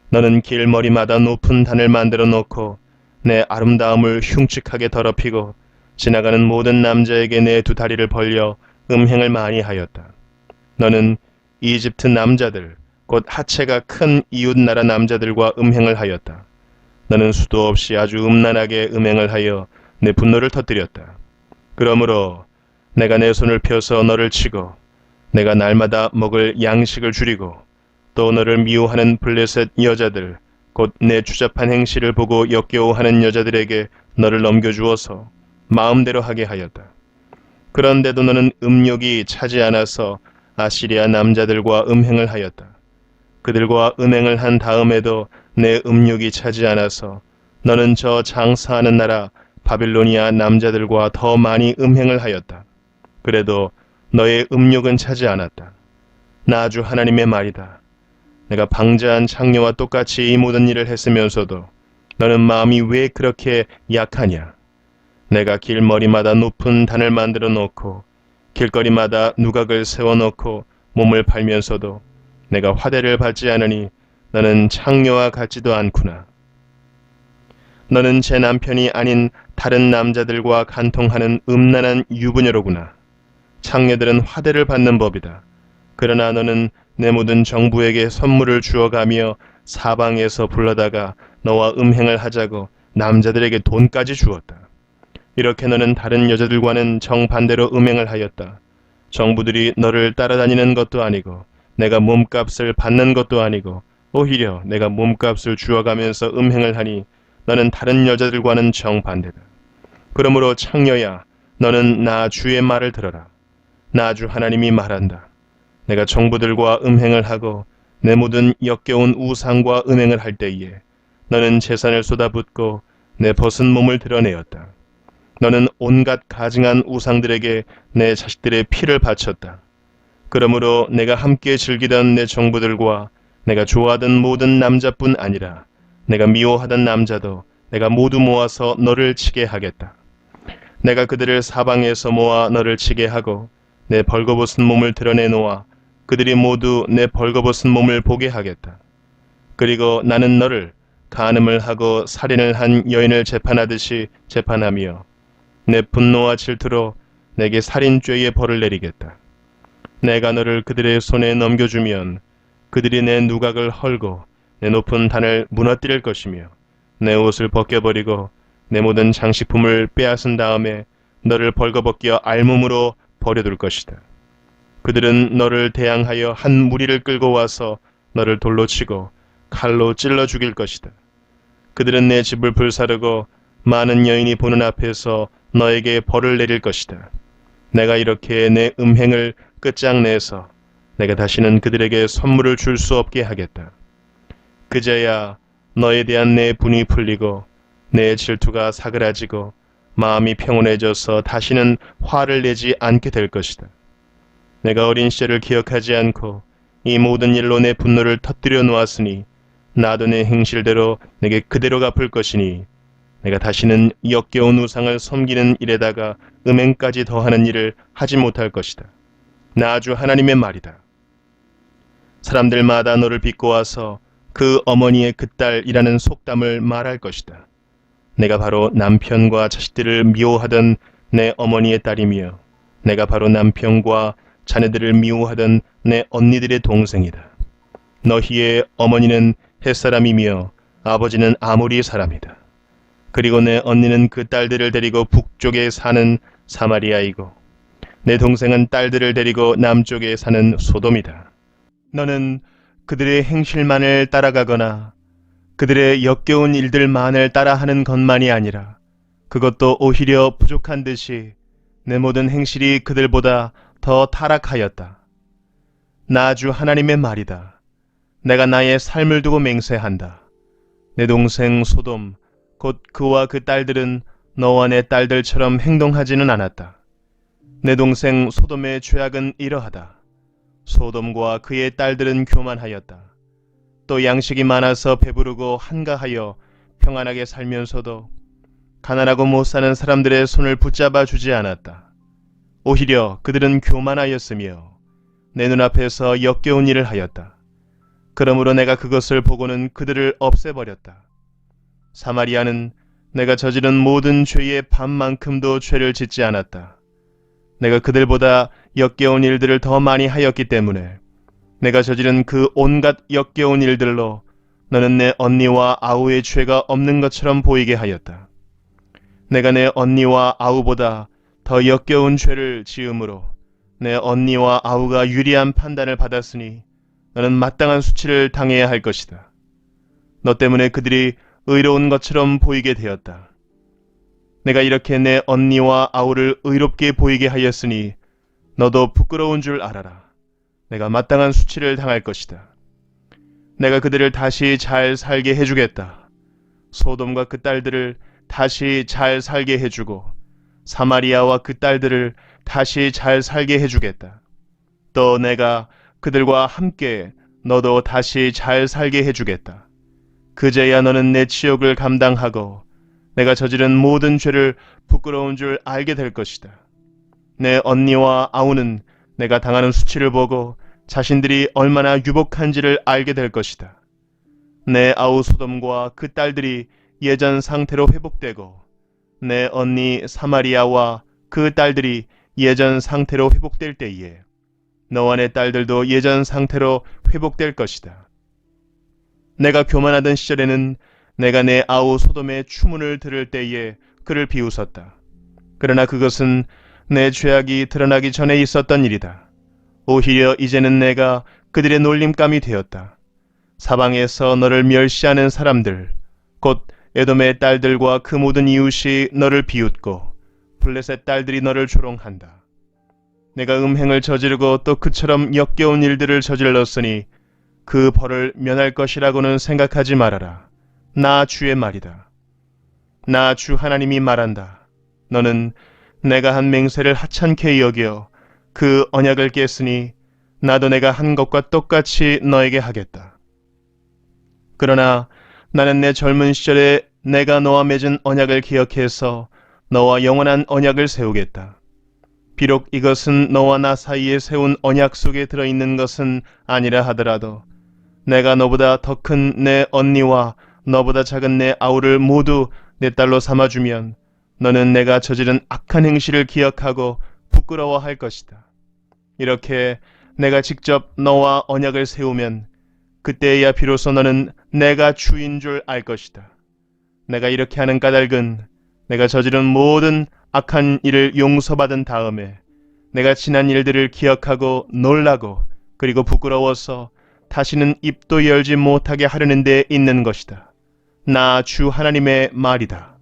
너는 길머리마다 높은 단을 만들어 놓고 내 아름다움을 흉측하게 더럽히고 지나가는 모든 남자에게 내 두 다리를 벌려 음행을 많이 하였다. 너는 이집트 남자들, 곧 하체가 큰 이웃나라 남자들과 음행을 하였다. 너는 수도 없이 아주 음란하게 음행을 하여 내 분노를 터뜨렸다. 그러므로 내가 내 손을 펴서 너를 치고 내가 날마다 먹을 양식을 줄이고 또 너를 미워하는 블레셋 여자들, 곧 내 추잡한 행실을 보고 역겨워하는 여자들에게 너를 넘겨주어서 마음대로 하게 하였다. 그런데도 너는 음욕이 차지 않아서 아시리아 남자들과 음행을 하였다. 그들과 음행을 한 다음에도 내 음욕이 차지 않아서 너는 저 장사하는 나라 바빌로니아 남자들과 더 많이 음행을 하였다. 그래도 너의 음욕은 차지 않았다. 나 주 하나님의 말이다. 내가 방자한 창녀와 똑같이 이 모든 일을 했으면서도 너는 마음이 왜 그렇게 약하냐? 내가 길머리마다 높은 단을 만들어 놓고 길거리마다 누각을 세워놓고 몸을 팔면서도 내가 화대를 받지 않으니 너는 창녀와 같지도 않구나. 너는 제 남편이 아닌 다른 남자들과 간통하는 음란한 유부녀로구나. 창녀들은 화대를 받는 법이다. 그러나 너는 내 모든 정부에게 선물을 주어가며 사방에서 불러다가 너와 음행을 하자고 남자들에게 돈까지 주었다. 이렇게 너는 다른 여자들과는 정반대로 음행을 하였다. 정부들이 너를 따라다니는 것도 아니고 내가 몸값을 받는 것도 아니고 오히려 내가 몸값을 주어가면서 음행을 하니 너는 다른 여자들과는 정반대다. 그러므로 창녀야, 너는 나 주의 말을 들어라. 나 주 하나님이 말한다. 내가 정부들과 음행을 하고 내 모든 역겨운 우상과 음행을 할 때에 너는 제산을 쏟아붓고 내 벗은 몸을 드러내었다. 너는 온갖 가증한 우상들에게 내 자식들의 피를 바쳤다. 그러므로 내가 함께 즐기던 내 정부들과 내가 좋아하던 모든 남자뿐 아니라 내가 미워하던 남자도 내가 모두 모아서 너를 치게 하겠다. 내가 그들을 사방에서 모아 너를 치게 하고 내 벌거벗은 몸을 드러내 놓아 그들이 모두 내 벌거벗은 몸을 보게 하겠다. 그리고 나는 너를 간음을 하고 살인을 한 여인을 재판하듯이 재판하며 내 분노와 질투로 내게 살인죄의 벌을 내리겠다. 내가 너를 그들의 손에 넘겨주면 그들이 내 누각을 헐고 내 높은 단을 무너뜨릴 것이며 내 옷을 벗겨버리고 내 모든 장식품을 빼앗은 다음에 너를 벌거벗겨 알몸으로 버려둘 것이다. 그들은 너를 대항하여 한 무리를 끌고 와서 너를 돌로 치고 칼로 찔러 죽일 것이다. 그들은 내 집을 불사르고 많은 여인이 보는 앞에서 너에게 벌을 내릴 것이다. 내가 이렇게 내 음행을 끝장내서 내가 다시는 그들에게 선물을 줄 수 없게 하겠다. 그제야 너에 대한 내 분이 풀리고 내 질투가 사그라지고 마음이 평온해져서 다시는 화를 내지 않게 될 것이다. 내가 어린 시절을 기억하지 않고 이 모든 일로 내 분노를 터뜨려 놓았으니 나도 내 행실대로 내게 그대로 갚을 것이니 내가 다시는 역겨운 우상을 섬기는 일에다가 음행까지 더하는 일을 하지 못할 것이다. 나 주 하나님의 말이다. 사람들마다 너를 비꼬아서 그 어머니의 그 딸이라는 속담을 말할 것이다. 내가 바로 남편과 자식들을 미워하던 내 어머니의 딸이며 내가 바로 남편과 자녀들을 미워하던 내 언니들의 동생이다. 너희의 어머니는 햇사람이며 아버지는 아모리 사람이다. 그리고 내 언니는 그 딸들을 데리고 북쪽에 사는 사마리아이고 내 동생은 딸들을 데리고 남쪽에 사는 소돔이다. 너는 그들의 행실만을 따라가거나 그들의 역겨운 일들만을 따라하는 것만이 아니라 그것도 오히려 부족한 듯이 내 모든 행실이 그들보다 더 타락하였다. 나 주 하나님의 말이다. 내가 나의 삶을 두고 맹세한다. 내 동생 소돔 곧 그와 그 딸들은 너와 내 딸들처럼 행동하지는 않았다. 내 동생 소돔의 죄악은 이러하다. 소돔과 그의 딸들은 교만하였다. 또 양식이 많아서 배부르고 한가하여 평안하게 살면서도 가난하고 못 사는 사람들의 손을 붙잡아 주지 않았다. 오히려 그들은 교만하였으며 내 눈앞에서 역겨운 일을 하였다. 그러므로 내가 그것을 보고는 그들을 없애버렸다. 사마리아는 내가 저지른 모든 죄의 반만큼도 죄를 짓지 않았다. 내가 그들보다 역겨운 일들을 더 많이 하였기 때문에 내가 저지른 그 온갖 역겨운 일들로 너는 내 언니와 아우의 죄가 없는 것처럼 보이게 하였다. 내가 내 언니와 아우보다 더 역겨운 죄를 지음으로 내 언니와 아우가 유리한 판단을 받았으니 너는 마땅한 수치를 당해야 할 것이다. 너 때문에 그들이 의로운 것처럼 보이게 되었다. 내가 이렇게 내 언니와 아우를 의롭게 보이게 하였으니 너도 부끄러운 줄 알아라. 내가 마땅한 수치를 당할 것이다. 내가 그들을 다시 잘 살게 해주겠다. 소돔과 그 딸들을 다시 잘 살게 해주고 사마리아와 그 딸들을 다시 잘 살게 해주겠다. 또 내가 그들과 함께 너도 다시 잘 살게 해주겠다. 그제야 너는 내 치욕을 감당하고 내가 저지른 모든 죄를 부끄러운 줄 알게 될 것이다. 내 언니와 아우는 내가 당하는 수치를 보고 자신들이 얼마나 유복한지를 알게 될 것이다. 내 아우 소돔과 그 딸들이 예전 상태로 회복되고 내 언니 사마리아와 그 딸들이 예전 상태로 회복될 때에 너와 내 딸들도 예전 상태로 회복될 것이다. 내가 교만하던 시절에는 내가 내 아우 소돔의 추문을 들을 때에 그를 비웃었다. 그러나 그것은 내 죄악이 드러나기 전에 있었던 일이다. 오히려 이제는 내가 그들의 놀림감이 되었다. 사방에서 너를 멸시하는 사람들, 곧 에돔의 딸들과 그 모든 이웃이 너를 비웃고 블레셋 딸들이 너를 조롱한다. 내가 음행을 저지르고 또 그처럼 역겨운 일들을 저질렀으니 그 벌을 면할 것이라고는 생각하지 말아라. 나 주의 말이다. 나 주 하나님이 말한다. 너는 내가 한 맹세를 하찮게 여겨 그 언약을 깼으니 나도 내가 한 것과 똑같이 너에게 하겠다. 그러나 나는 내 젊은 시절에 내가 너와 맺은 언약을 기억해서 너와 영원한 언약을 세우겠다. 비록 이것은 너와 나 사이에 세운 언약 속에 들어있는 것은 아니라 하더라도 내가 너보다 더 큰 내 언니와 너보다 작은 내 아우를 모두 내 딸로 삼아주면 너는 내가 저지른 악한 행실을 기억하고 부끄러워할 것이다. 이렇게 내가 직접 너와 언약을 세우면 그때야 비로소 너는 내가 주인 줄 알 것이다. 내가 이렇게 하는 까닭은 내가 저지른 모든 악한 일을 용서받은 다음에 내가 지난 일들을 기억하고 놀라고 그리고 부끄러워서 다시는 입도 열지 못하게 하려는 데 있는 것이다. 나 주 하나님의 말이다.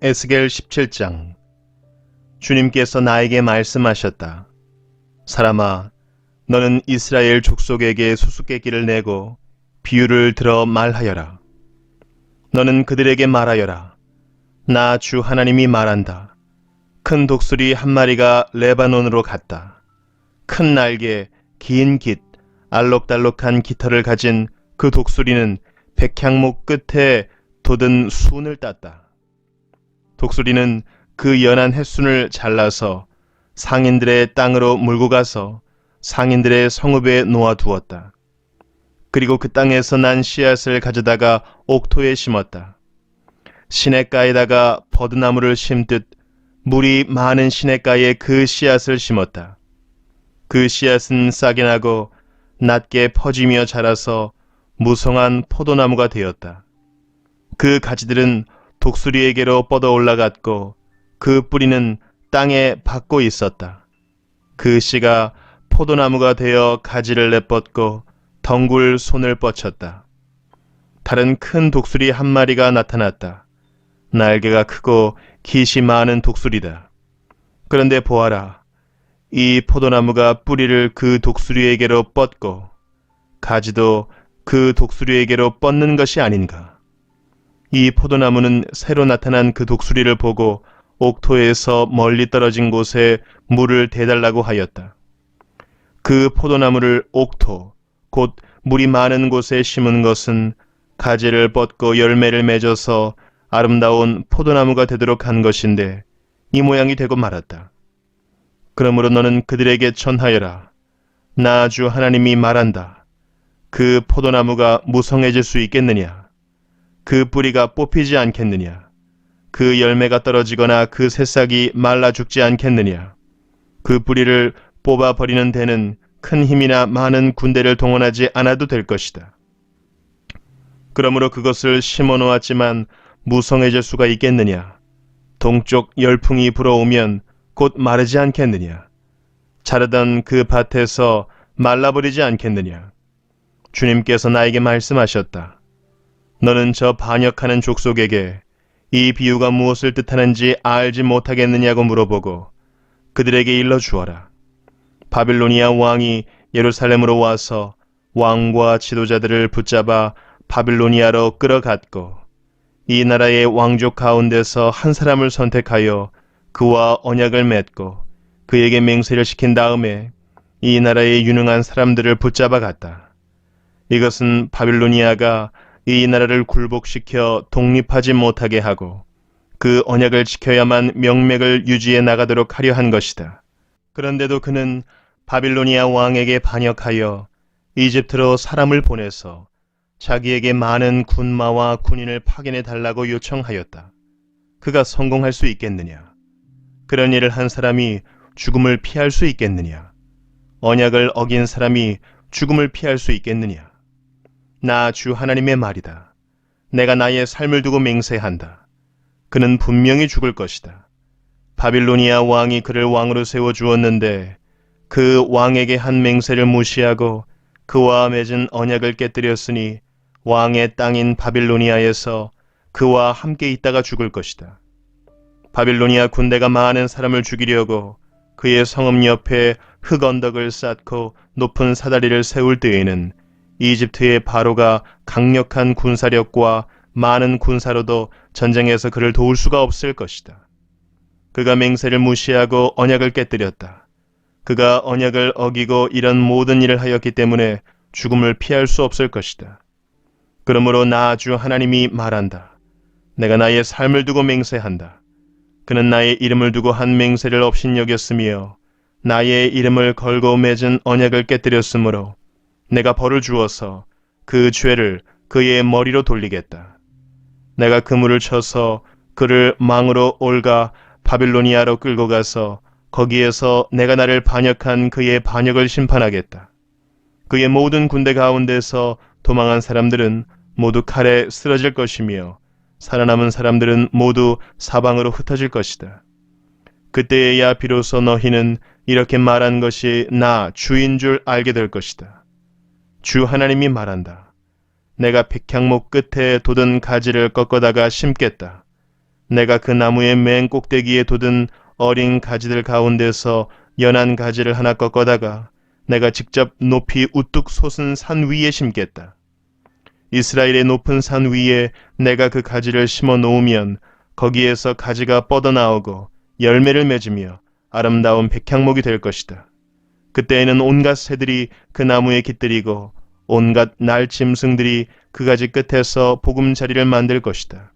에스겔 17장. 주님께서 나에게 말씀하셨다. 사람아, 너는 이스라엘 족속에게 수수께끼를 내고 비유를 들어 말하여라. 너는 그들에게 말하여라. 나 주 하나님이 말한다. 큰 독수리 한 마리가 레바논으로 갔다. 큰 날개, 긴 깃, 알록달록한 깃털을 가진 그 독수리는 백향목 끝에 돋은 순을 땄다. 독수리는 그 연한 햇순을 잘라서 상인들의 땅으로 몰고 가서 상인들의 성읍에 놓아두었다. 그리고 그 땅에서 난 씨앗을 가져다가 옥토에 심었다. 시냇가에다가 버드나무를 심듯 물이 많은 시냇가에 그 씨앗을 심었다. 그 씨앗은 싹이 나고 낮게 퍼지며 자라서 무성한 포도나무가 되었다. 그 가지들은 독수리에게로 뻗어 올라갔고 그 뿌리는 땅에 박고 있었다. 그 씨가 포도나무가 되어 가지를 내뻗고 덩굴 손을 뻗쳤다. 다른 큰 독수리 한 마리가 나타났다. 날개가 크고 깃이 많은 독수리다. 그런데 보아라. 이 포도나무가 뿌리를 그 독수리에게로 뻗고 가지도 그 독수리에게로 뻗는 것이 아닌가. 이 포도나무는 새로 나타난 그 독수리를 보고 옥토에서 멀리 떨어진 곳에 물을 대달라고 하였다. 그 포도나무를 옥토, 곧 물이 많은 곳에 심은 것은 가지를 뻗고 열매를 맺어서 아름다운 포도나무가 되도록 한 것인데 이 모양이 되고 말았다. 그러므로 너는 그들에게 전하여라. 나 주 하나님이 말한다. 그 포도나무가 무성해질 수 있겠느냐? 그 뿌리가 뽑히지 않겠느냐? 그 열매가 떨어지거나 그 새싹이 말라 죽지 않겠느냐? 그 뿌리를 뽑아버리는 데는 큰 힘이나 많은 군대를 동원하지 않아도 될 것이다. 그러므로 그것을 심어 놓았지만 무성해질 수가 있겠느냐? 동쪽 열풍이 불어오면 곧 마르지 않겠느냐? 자르던 그 밭에서 말라버리지 않겠느냐? 주님께서 나에게 말씀하셨다. 너는 저 반역하는 족속에게 이 비유가 무엇을 뜻하는지 알지 못하겠느냐고 물어보고 그들에게 일러주어라. 바빌로니아 왕이 예루살렘으로 와서 왕과 지도자들을 붙잡아 바빌로니아로 끌어갔고 이 나라의 왕족 가운데서 한 사람을 선택하여 그와 언약을 맺고 그에게 맹세를 시킨 다음에 이 나라의 유능한 사람들을 붙잡아 갔다. 이것은 바빌로니아가 이 나라를 굴복시켜 독립하지 못하게 하고 그 언약을 지켜야만 명맥을 유지해 나가도록 하려 한 것이다. 그런데도 그는 바빌로니아 왕에게 반역하여 이집트로 사람을 보내서 자기에게 많은 군마와 군인을 파견해 달라고 요청하였다. 그가 성공할 수 있겠느냐? 그런 일을 한 사람이 죽음을 피할 수 있겠느냐? 언약을 어긴 사람이 죽음을 피할 수 있겠느냐? 나 주 하나님의 말이다. 내가 나의 삶을 두고 맹세한다. 그는 분명히 죽을 것이다. 바빌로니아 왕이 그를 왕으로 세워주었는데 그 왕에게 한 맹세를 무시하고 그와 맺은 언약을 깨뜨렸으니 왕의 땅인 바빌로니아에서 그와 함께 있다가 죽을 것이다. 바빌로니아 군대가 많은 사람을 죽이려고 그의 성읍 옆에 흙 언덕을 쌓고 높은 사다리를 세울 때에는 이집트의 바로가 강력한 군사력과 많은 군사로도 전쟁에서 그를 도울 수가 없을 것이다. 그가 맹세를 무시하고 언약을 깨뜨렸다. 그가 언약을 어기고 이런 모든 일을 하였기 때문에 죽음을 피할 수 없을 것이다. 그러므로 나 주 하나님이 말한다. 내가 나의 삶을 두고 맹세한다. 그는 나의 이름을 두고 한 맹세를 업신여겼으며 나의 이름을 걸고 맺은 언약을 깨뜨렸으므로 내가 벌을 주어서 그 죄를 그의 머리로 돌리겠다. 내가 그물을 쳐서 그를 망으로 올가 바빌로니아로 끌고 가서 거기에서 내가 나를 반역한 그의 반역을 심판하겠다. 그의 모든 군대 가운데서 도망한 사람들은 모두 칼에 쓰러질 것이며 살아남은 사람들은 모두 사방으로 흩어질 것이다. 그때에야 비로소 너희는 이렇게 말한 것이 나 주인 줄 알게 될 것이다. 주 하나님이 말한다. 내가 백향목 끝에 돋은 가지를 꺾어다가 심겠다. 내가 그 나무의 맨 꼭대기에 돋은 어린 가지들 가운데서 연한 가지를 하나 꺾어다가 내가 직접 높이 우뚝 솟은 산 위에 심겠다. 이스라엘의 높은 산 위에 내가 그 가지를 심어 놓으면 거기에서 가지가 뻗어나오고 열매를 맺으며 아름다운 백향목이 될 것이다. 그때에는 온갖 새들이 그 나무에 깃들이고 온갖 날짐승들이 그 가지 끝에서 보금자리를 만들 것이다.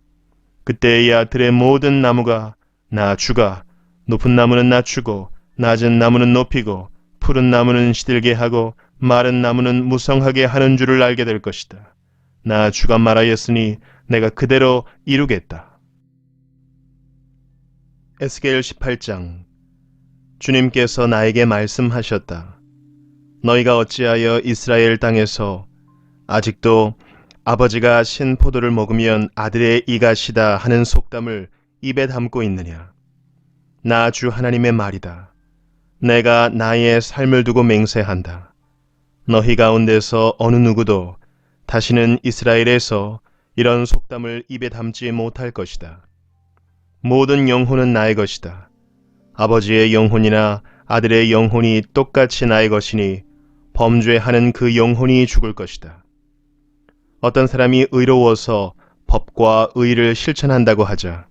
그때에야 들의 모든 나무가 나 주가 높은 나무는 낮추고 낮은 나무는 높이고 푸른 나무는 시들게 하고 마른 나무는 무성하게 하는 줄을 알게 될 것이다. 나 주가 말하였으니 내가 그대로 이루겠다. 에스겔 18장. 주님께서 나에게 말씀하셨다. 너희가 어찌하여 이스라엘 땅에서 아직도 아버지가 신 포도를 먹으면 아들의 이가 시다 하는 속담을 입에 담고 있느냐. 나 주 하나님의 말이다. 내가 나의 삶을 두고 맹세한다. 너희 가운데서 어느 누구도 다시는 이스라엘에서 이런 속담을 입에 담지 못할 것이다. 모든 영혼은 나의 것이다. 아버지의 영혼이나 아들의 영혼이 똑같이 나의 것이니 범죄하는 그 영혼이 죽을 것이다. 어떤 사람이 의로워서 법과 의를 실천한다고 하자.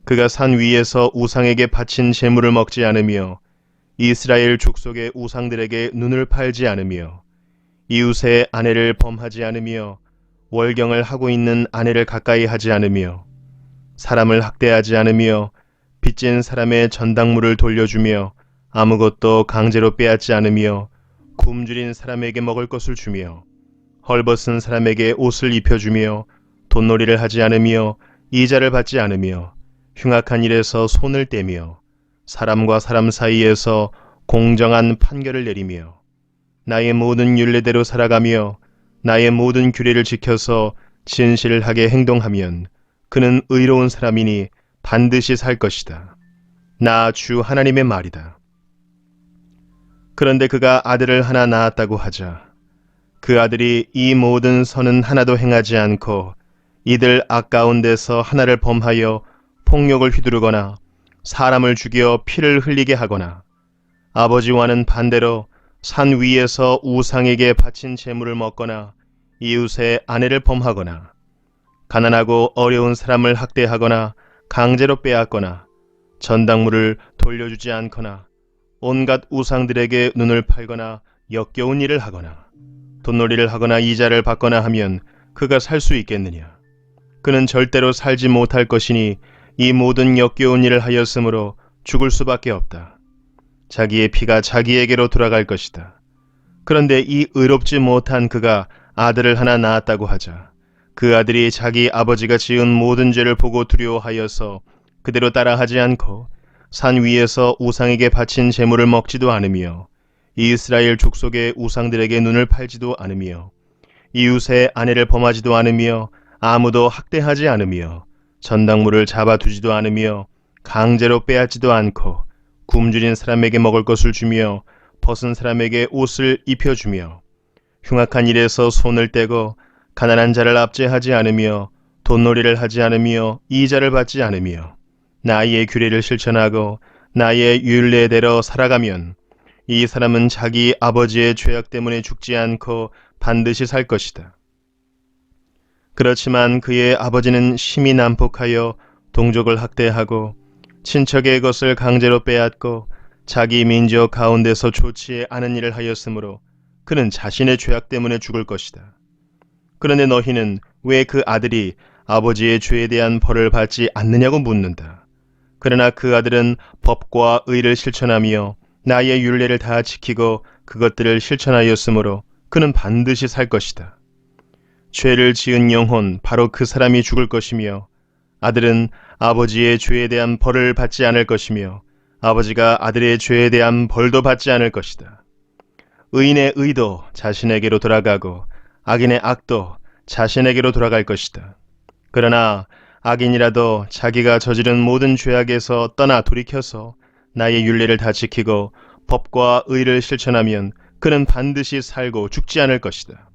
그가 산 위에서 우상에게 바친 제물을 먹지 않으며 이스라엘 족속의 우상들에게 눈을 팔지 않으며 이웃의 아내를 범하지 않으며 월경을 하고 있는 아내를 가까이 하지 않으며 사람을 학대하지 않으며 빚진 사람의 전당물을 돌려주며 아무것도 강제로 빼앗지 않으며 굶주린 사람에게 먹을 것을 주며 헐벗은 사람에게 옷을 입혀주며 돈놀이를 하지 않으며 이자를 받지 않으며 흉악한 일에서 손을 떼며 사람과 사람 사이에서 공정한 판결을 내리며 나의 모든 율례대로 살아가며 나의 모든 규례를 지켜서 진실하게 행동하면 그는 의로운 사람이니 반드시 살 것이다. 나 주 하나님의 말이다. 그런데 그가 아들을 하나 낳았다고 하자. 그 아들이 이 모든 선은 하나도 행하지 않고 이들 악 가운데서 하나를 범하여 폭력을 휘두르거나 사람을 죽여 피를 흘리게 하거나 아버지와는 반대로 산 위에서 우상에게 바친 제물을 먹거나 이웃의 아내를 범하거나 가난하고 어려운 사람을 학대하거나 강제로 빼앗거나 전당물을 돌려주지 않거나 온갖 우상들에게 눈을 팔거나 역겨운 일을 하거나 돈놀이를 하거나 이자를 받거나 하면 그가 살 수 있겠느냐. 그는 절대로 살지 못할 것이니 이 모든 역겨운 일을 하였으므로 죽을 수밖에 없다. 자기의 피가 자기에게로 돌아갈 것이다. 그런데 이 의롭지 못한 그가 아들을 하나 낳았다고 하자. 그 아들이 자기 아버지가 지은 모든 죄를 보고 두려워하여서 그대로 따라하지 않고 산 위에서 우상에게 바친 제물을 먹지도 않으며 이스라엘 족속의 우상들에게 눈을 팔지도 않으며 이웃의 아내를 범하지도 않으며 아무도 학대하지 않으며 전당물을 잡아두지도 않으며 강제로 빼앗지도 않고 굶주린 사람에게 먹을 것을 주며 벗은 사람에게 옷을 입혀주며 흉악한 일에서 손을 떼고 가난한 자를 압제하지 않으며 돈놀이를 하지 않으며 이자를 받지 않으며 나의 규례를 실천하고 나의 율례대로 살아가면 이 사람은 자기 아버지의 죄악 때문에 죽지 않고 반드시 살 것이다. 그렇지만 그의 아버지는 심히 난폭하여 동족을 학대하고 친척의 것을 강제로 빼앗고 자기 민족 가운데서 좋지 않은 일을 하였으므로 그는 자신의 죄악 때문에 죽을 것이다. 그런데 너희는 왜 그 아들이 아버지의 죄에 대한 벌을 받지 않느냐고 묻는다. 그러나 그 아들은 법과 의를 실천하며 나의 율례를 다 지키고 그것들을 실천하였으므로 그는 반드시 살 것이다. 죄를 지은 영혼 바로 그 사람이 죽을 것이며 아들은 아버지의 죄에 대한 벌을 받지 않을 것이며 아버지가 아들의 죄에 대한 벌도 받지 않을 것이다. 의인의 의도 자신에게로 돌아가고 악인의 악도 자신에게로 돌아갈 것이다. 그러나 악인이라도 자기가 저지른 모든 죄악에서 떠나 돌이켜서 나의 율례를 다 지키고 법과 의를 실천하면 그는 반드시 살고 죽지 않을 것이다.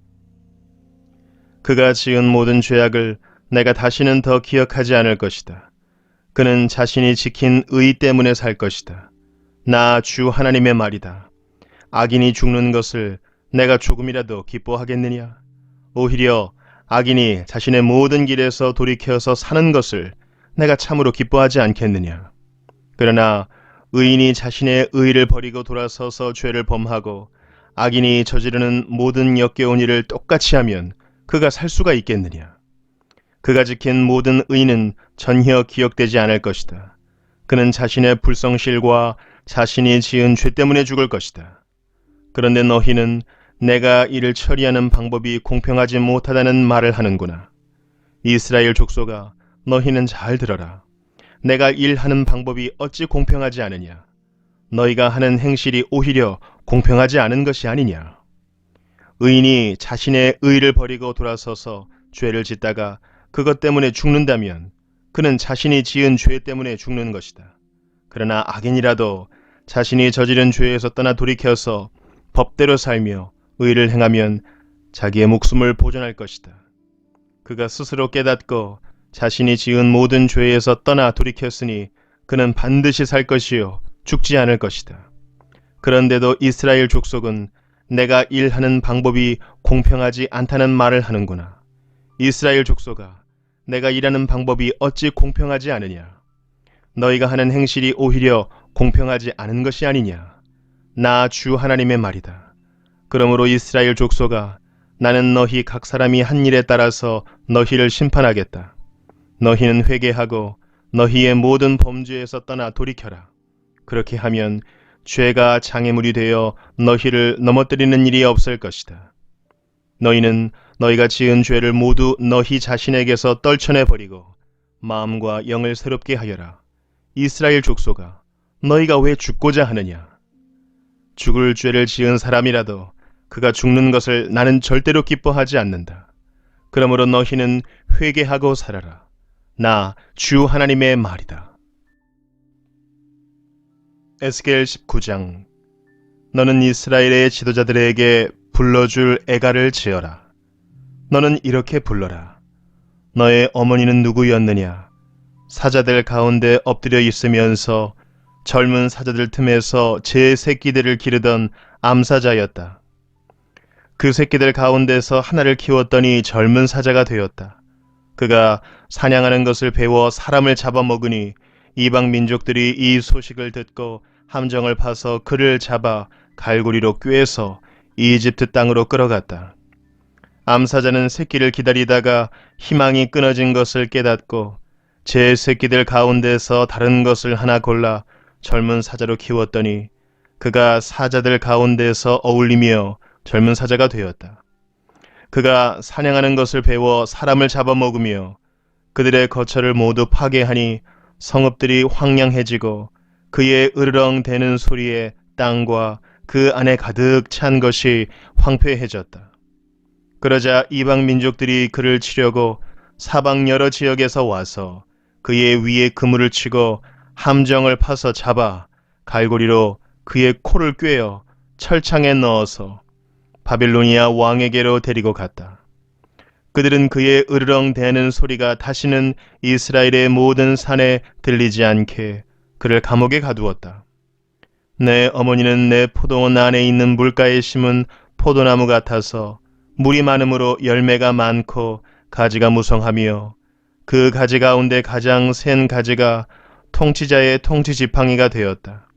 그가 지은 모든 죄악을 내가 다시는 더 기억하지 않을 것이다. 그는 자신이 지킨 의 때문에 살 것이다. 나 주 하나님의 말이다. 악인이 죽는 것을 내가 조금이라도 기뻐하겠느냐? 오히려 악인이 자신의 모든 길에서 돌이켜서 사는 것을 내가 참으로 기뻐하지 않겠느냐? 그러나 의인이 자신의 의를 버리고 돌아서서 죄를 범하고 악인이 저지르는 모든 역겨운 일을 똑같이 하면 그가 살 수가 있겠느냐? 그가 지킨 모든 의는 전혀 기억되지 않을 것이다. 그는 자신의 불성실과 자신이 지은 죄 때문에 죽을 것이다. 그런데 너희는 내가 이를 처리하는 방법이 공평하지 못하다는 말을 하는구나. 이스라엘 족속아, 너희는 잘 들어라. 내가 일하는 방법이 어찌 공평하지 않으냐? 너희가 하는 행실이 오히려 공평하지 않은 것이 아니냐? 의인이 자신의 의를 버리고 돌아서서 죄를 짓다가 그것 때문에 죽는다면 그는 자신이 지은 죄 때문에 죽는 것이다. 그러나 악인이라도 자신이 저지른 죄에서 떠나 돌이켜서 법대로 살며 의를 행하면 자기의 목숨을 보존할 것이다. 그가 스스로 깨닫고 자신이 지은 모든 죄에서 떠나 돌이켰으니 그는 반드시 살 것이요 죽지 않을 것이다. 그런데도 이스라엘 족속은 내가 일하는 방법이 공평하지 않다는 말을 하는구나. 이스라엘 족속아, 내가 일하는 방법이 어찌 공평하지 않으냐? 너희가 하는 행실이 오히려 공평하지 않은 것이 아니냐? 나 주 하나님의 말이다. 그러므로 이스라엘 족속아, 나는 너희 각 사람이 한 일에 따라서 너희를 심판하겠다. 너희는 회개하고 너희의 모든 범죄에서 떠나 돌이켜라. 그렇게 하면 죄가 장애물이 되어 너희를 넘어뜨리는 일이 없을 것이다. 너희는 너희가 지은 죄를 모두 너희 자신에게서 떨쳐내버리고 마음과 영을 새롭게 하여라. 이스라엘 족속아, 너희가 왜 죽고자 하느냐? 죽을 죄를 지은 사람이라도 그가 죽는 것을 나는 절대로 기뻐하지 않는다. 그러므로 너희는 회개하고 살아라. 나 주 하나님의 말이다. 에스겔 19장. 너는 이스라엘의 지도자들에게 불러줄 애가를 지어라. 너는 이렇게 불러라. 너의 어머니는 누구였느냐? 사자들 가운데 엎드려 있으면서 젊은 사자들 틈에서 제 새끼들을 기르던 암사자였다. 그 새끼들 가운데서 하나를 키웠더니 젊은 사자가 되었다. 그가 사냥하는 것을 배워 사람을 잡아먹으니 이방 민족들이 이 소식을 듣고 함정을 파서 그를 잡아 갈고리로 꿰서 이집트 땅으로 끌어갔다. 암사자는 새끼를 기다리다가 희망이 끊어진 것을 깨닫고 제 새끼들 가운데서 다른 것을 하나 골라 젊은 사자로 키웠더니 그가 사자들 가운데서 어울리며 젊은 사자가 되었다. 그가 사냥하는 것을 배워 사람을 잡아먹으며 그들의 거처를 모두 파괴하니 성읍들이 황량해지고 그의 으르렁대는 소리에 땅과 그 안에 가득 찬 것이 황폐해졌다. 그러자 이방 민족들이 그를 치려고 사방 여러 지역에서 와서 그의 위에 그물을 치고 함정을 파서 잡아 갈고리로 그의 코를 꿰어 철창에 넣어서 바빌로니아 왕에게로 데리고 갔다. 그들은 그의 으르렁대는 소리가 다시는 이스라엘의 모든 산에 들리지 않게 그를 감옥에 가두었다. 내 어머니는 내 포도원 안에 있는 물가에 심은 포도나무 같아서 물이 많음으로 열매가 많고 가지가 무성하며 그 가지 가운데 가장 센 가지가 통치자의 통치지팡이가 되었다.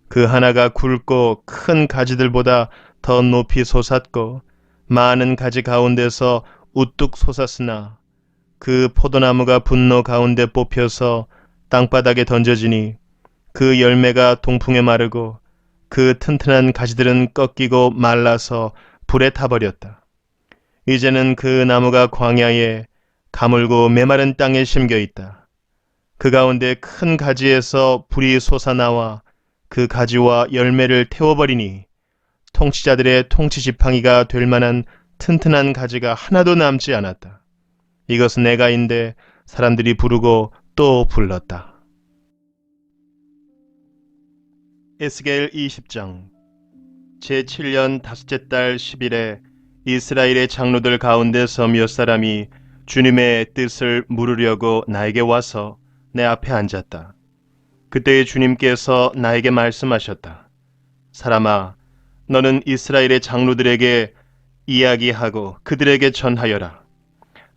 그 하나가 굵고 큰 가지들보다 더 높이 솟았고 많은 가지 가운데서 우뚝 솟았으나 그 포도나무가 분노 가운데 뽑혀서 땅바닥에 던져지니 그 열매가 동풍에 마르고 그 튼튼한 가지들은 꺾이고 말라서 불에 타버렸다. 이제는 그 나무가 광야에 가물고 메마른 땅에 심겨 있다. 그 가운데 큰 가지에서 불이 솟아나와 그 가지와 열매를 태워버리니 통치자들의 통치지팡이가 될 만한 튼튼한 가지가 하나도 남지 않았다. 이것은 내가인데 사람들이 부르고 또 불렀다. 에스겔 20장. 제7년 다섯째 달 10일에 이스라엘의 장로들 가운데서 몇 사람이 주님의 뜻을 물으려고 나에게 와서 내 앞에 앉았다. 그때 주님께서 나에게 말씀하셨다. 사람아, 너는 이스라엘의 장로들에게 이야기하고 그들에게 전하여라.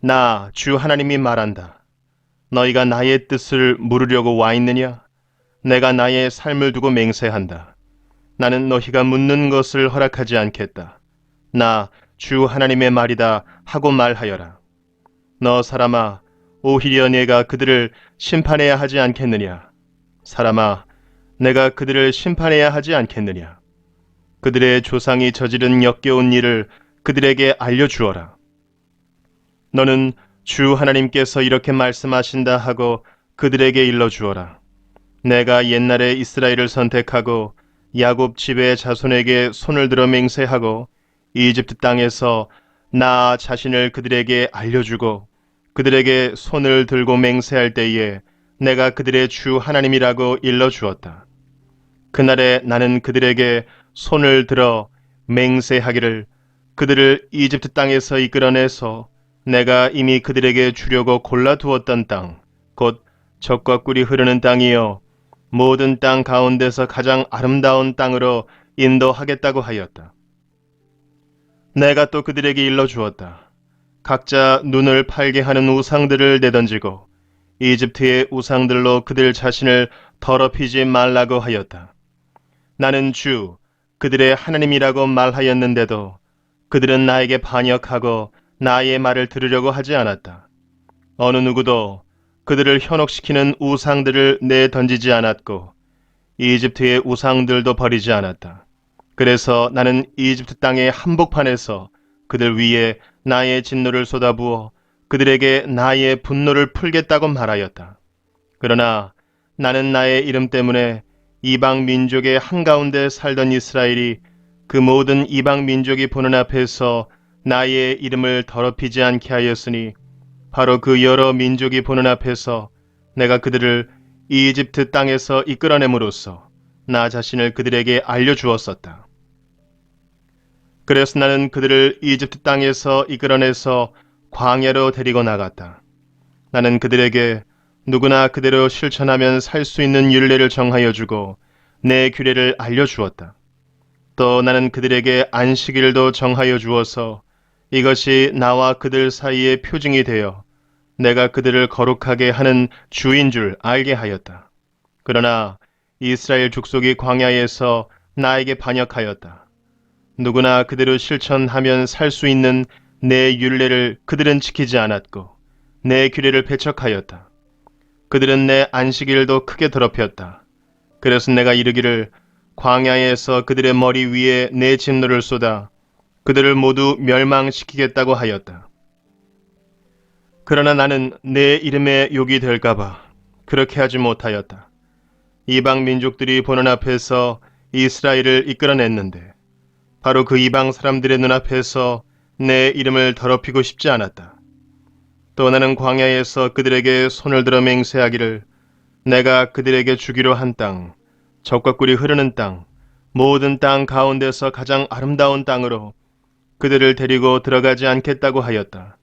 나 주 하나님이 말한다. 너희가 나의 뜻을 물으려고 와 있느냐? 내가 나의 삶을 두고 맹세한다. 나는 너희가 묻는 것을 허락하지 않겠다. 나 주 하나님의 말이다 하고 말하여라. 너 사람아, 오히려 내가 그들을 심판해야 하지 않겠느냐? 사람아, 내가 그들을 심판해야 하지 않겠느냐? 그들의 조상이 저지른 역겨운 일을 그들에게 알려주어라. 너는 주 하나님께서 이렇게 말씀하신다 하고 그들에게 일러주어라. 내가 옛날에 이스라엘을 선택하고 야곱 집의 자손에게 손을 들어 맹세하고 이집트 땅에서 나 자신을 그들에게 알려주고 그들에게 손을 들고 맹세할 때에 내가 그들의 주 하나님이라고 일러주었다. 그날에 나는 그들에게 손을 들어 맹세하기를 그들을 이집트 땅에서 이끌어내서 내가 이미 그들에게 주려고 골라두었던 땅, 곧 젖과 꿀이 흐르는 땅이요 모든 땅 가운데서 가장 아름다운 땅으로 인도하겠다고 하였다. 내가 또 그들에게 일러주었다. 각자 눈을 팔게 하는 우상들을 내던지고 이집트의 우상들로 그들 자신을 더럽히지 말라고 하였다. 나는 주, 그들의 하나님이라고 말하였는데도 그들은 나에게 반역하고 나의 말을 들으려고 하지 않았다. 어느 누구도 그들을 현혹시키는 우상들을 내던지지 않았고 이집트의 우상들도 버리지 않았다. 그래서 나는 이집트 땅의 한복판에서 그들 위에 나의 진노를 쏟아부어 그들에게 나의 분노를 풀겠다고 말하였다. 그러나 나는 나의 이름 때문에 이방 민족의 한가운데 살던 이스라엘이 그 모든 이방 민족이 보는 앞에서 나의 이름을 더럽히지 않게 하였으니 바로 그 여러 민족이 보는 앞에서 내가 그들을 이집트 땅에서 이끌어냄으로써 나 자신을 그들에게 알려주었었다. 그래서 나는 그들을 이집트 땅에서 이끌어내서 광야로 데리고 나갔다. 나는 그들에게 누구나 그대로 실천하면 살 수 있는 율례를 정하여 주고 내 규례를 알려주었다. 또 나는 그들에게 안식일도 정하여 주어서 이것이 나와 그들 사이의 표징이 되어 내가 그들을 거룩하게 하는 주인 줄 알게 하였다. 그러나 이스라엘 족속이 광야에서 나에게 반역하였다. 누구나 그대로 실천하면 살 수 있는 내 율례를 그들은 지키지 않았고 내 규례를 배척하였다. 그들은 내 안식일도 크게 더럽혔다. 그래서 내가 이르기를 광야에서 그들의 머리 위에 내 진노를 쏟아 그들을 모두 멸망시키겠다고 하였다. 그러나 나는 내 이름에 욕이 될까봐 그렇게 하지 못하였다. 이방 민족들이 보는 앞에서 이스라엘을 이끌어냈는데 바로 그 이방 사람들의 눈앞에서 내 이름을 더럽히고 싶지 않았다. 또 나는 광야에서 그들에게 손을 들어 맹세하기를 내가 그들에게 주기로 한 땅, 젖과 꿀이 흐르는 땅, 모든 땅 가운데서 가장 아름다운 땅으로 그들을 데리고 들어가지 않겠다고 하였다.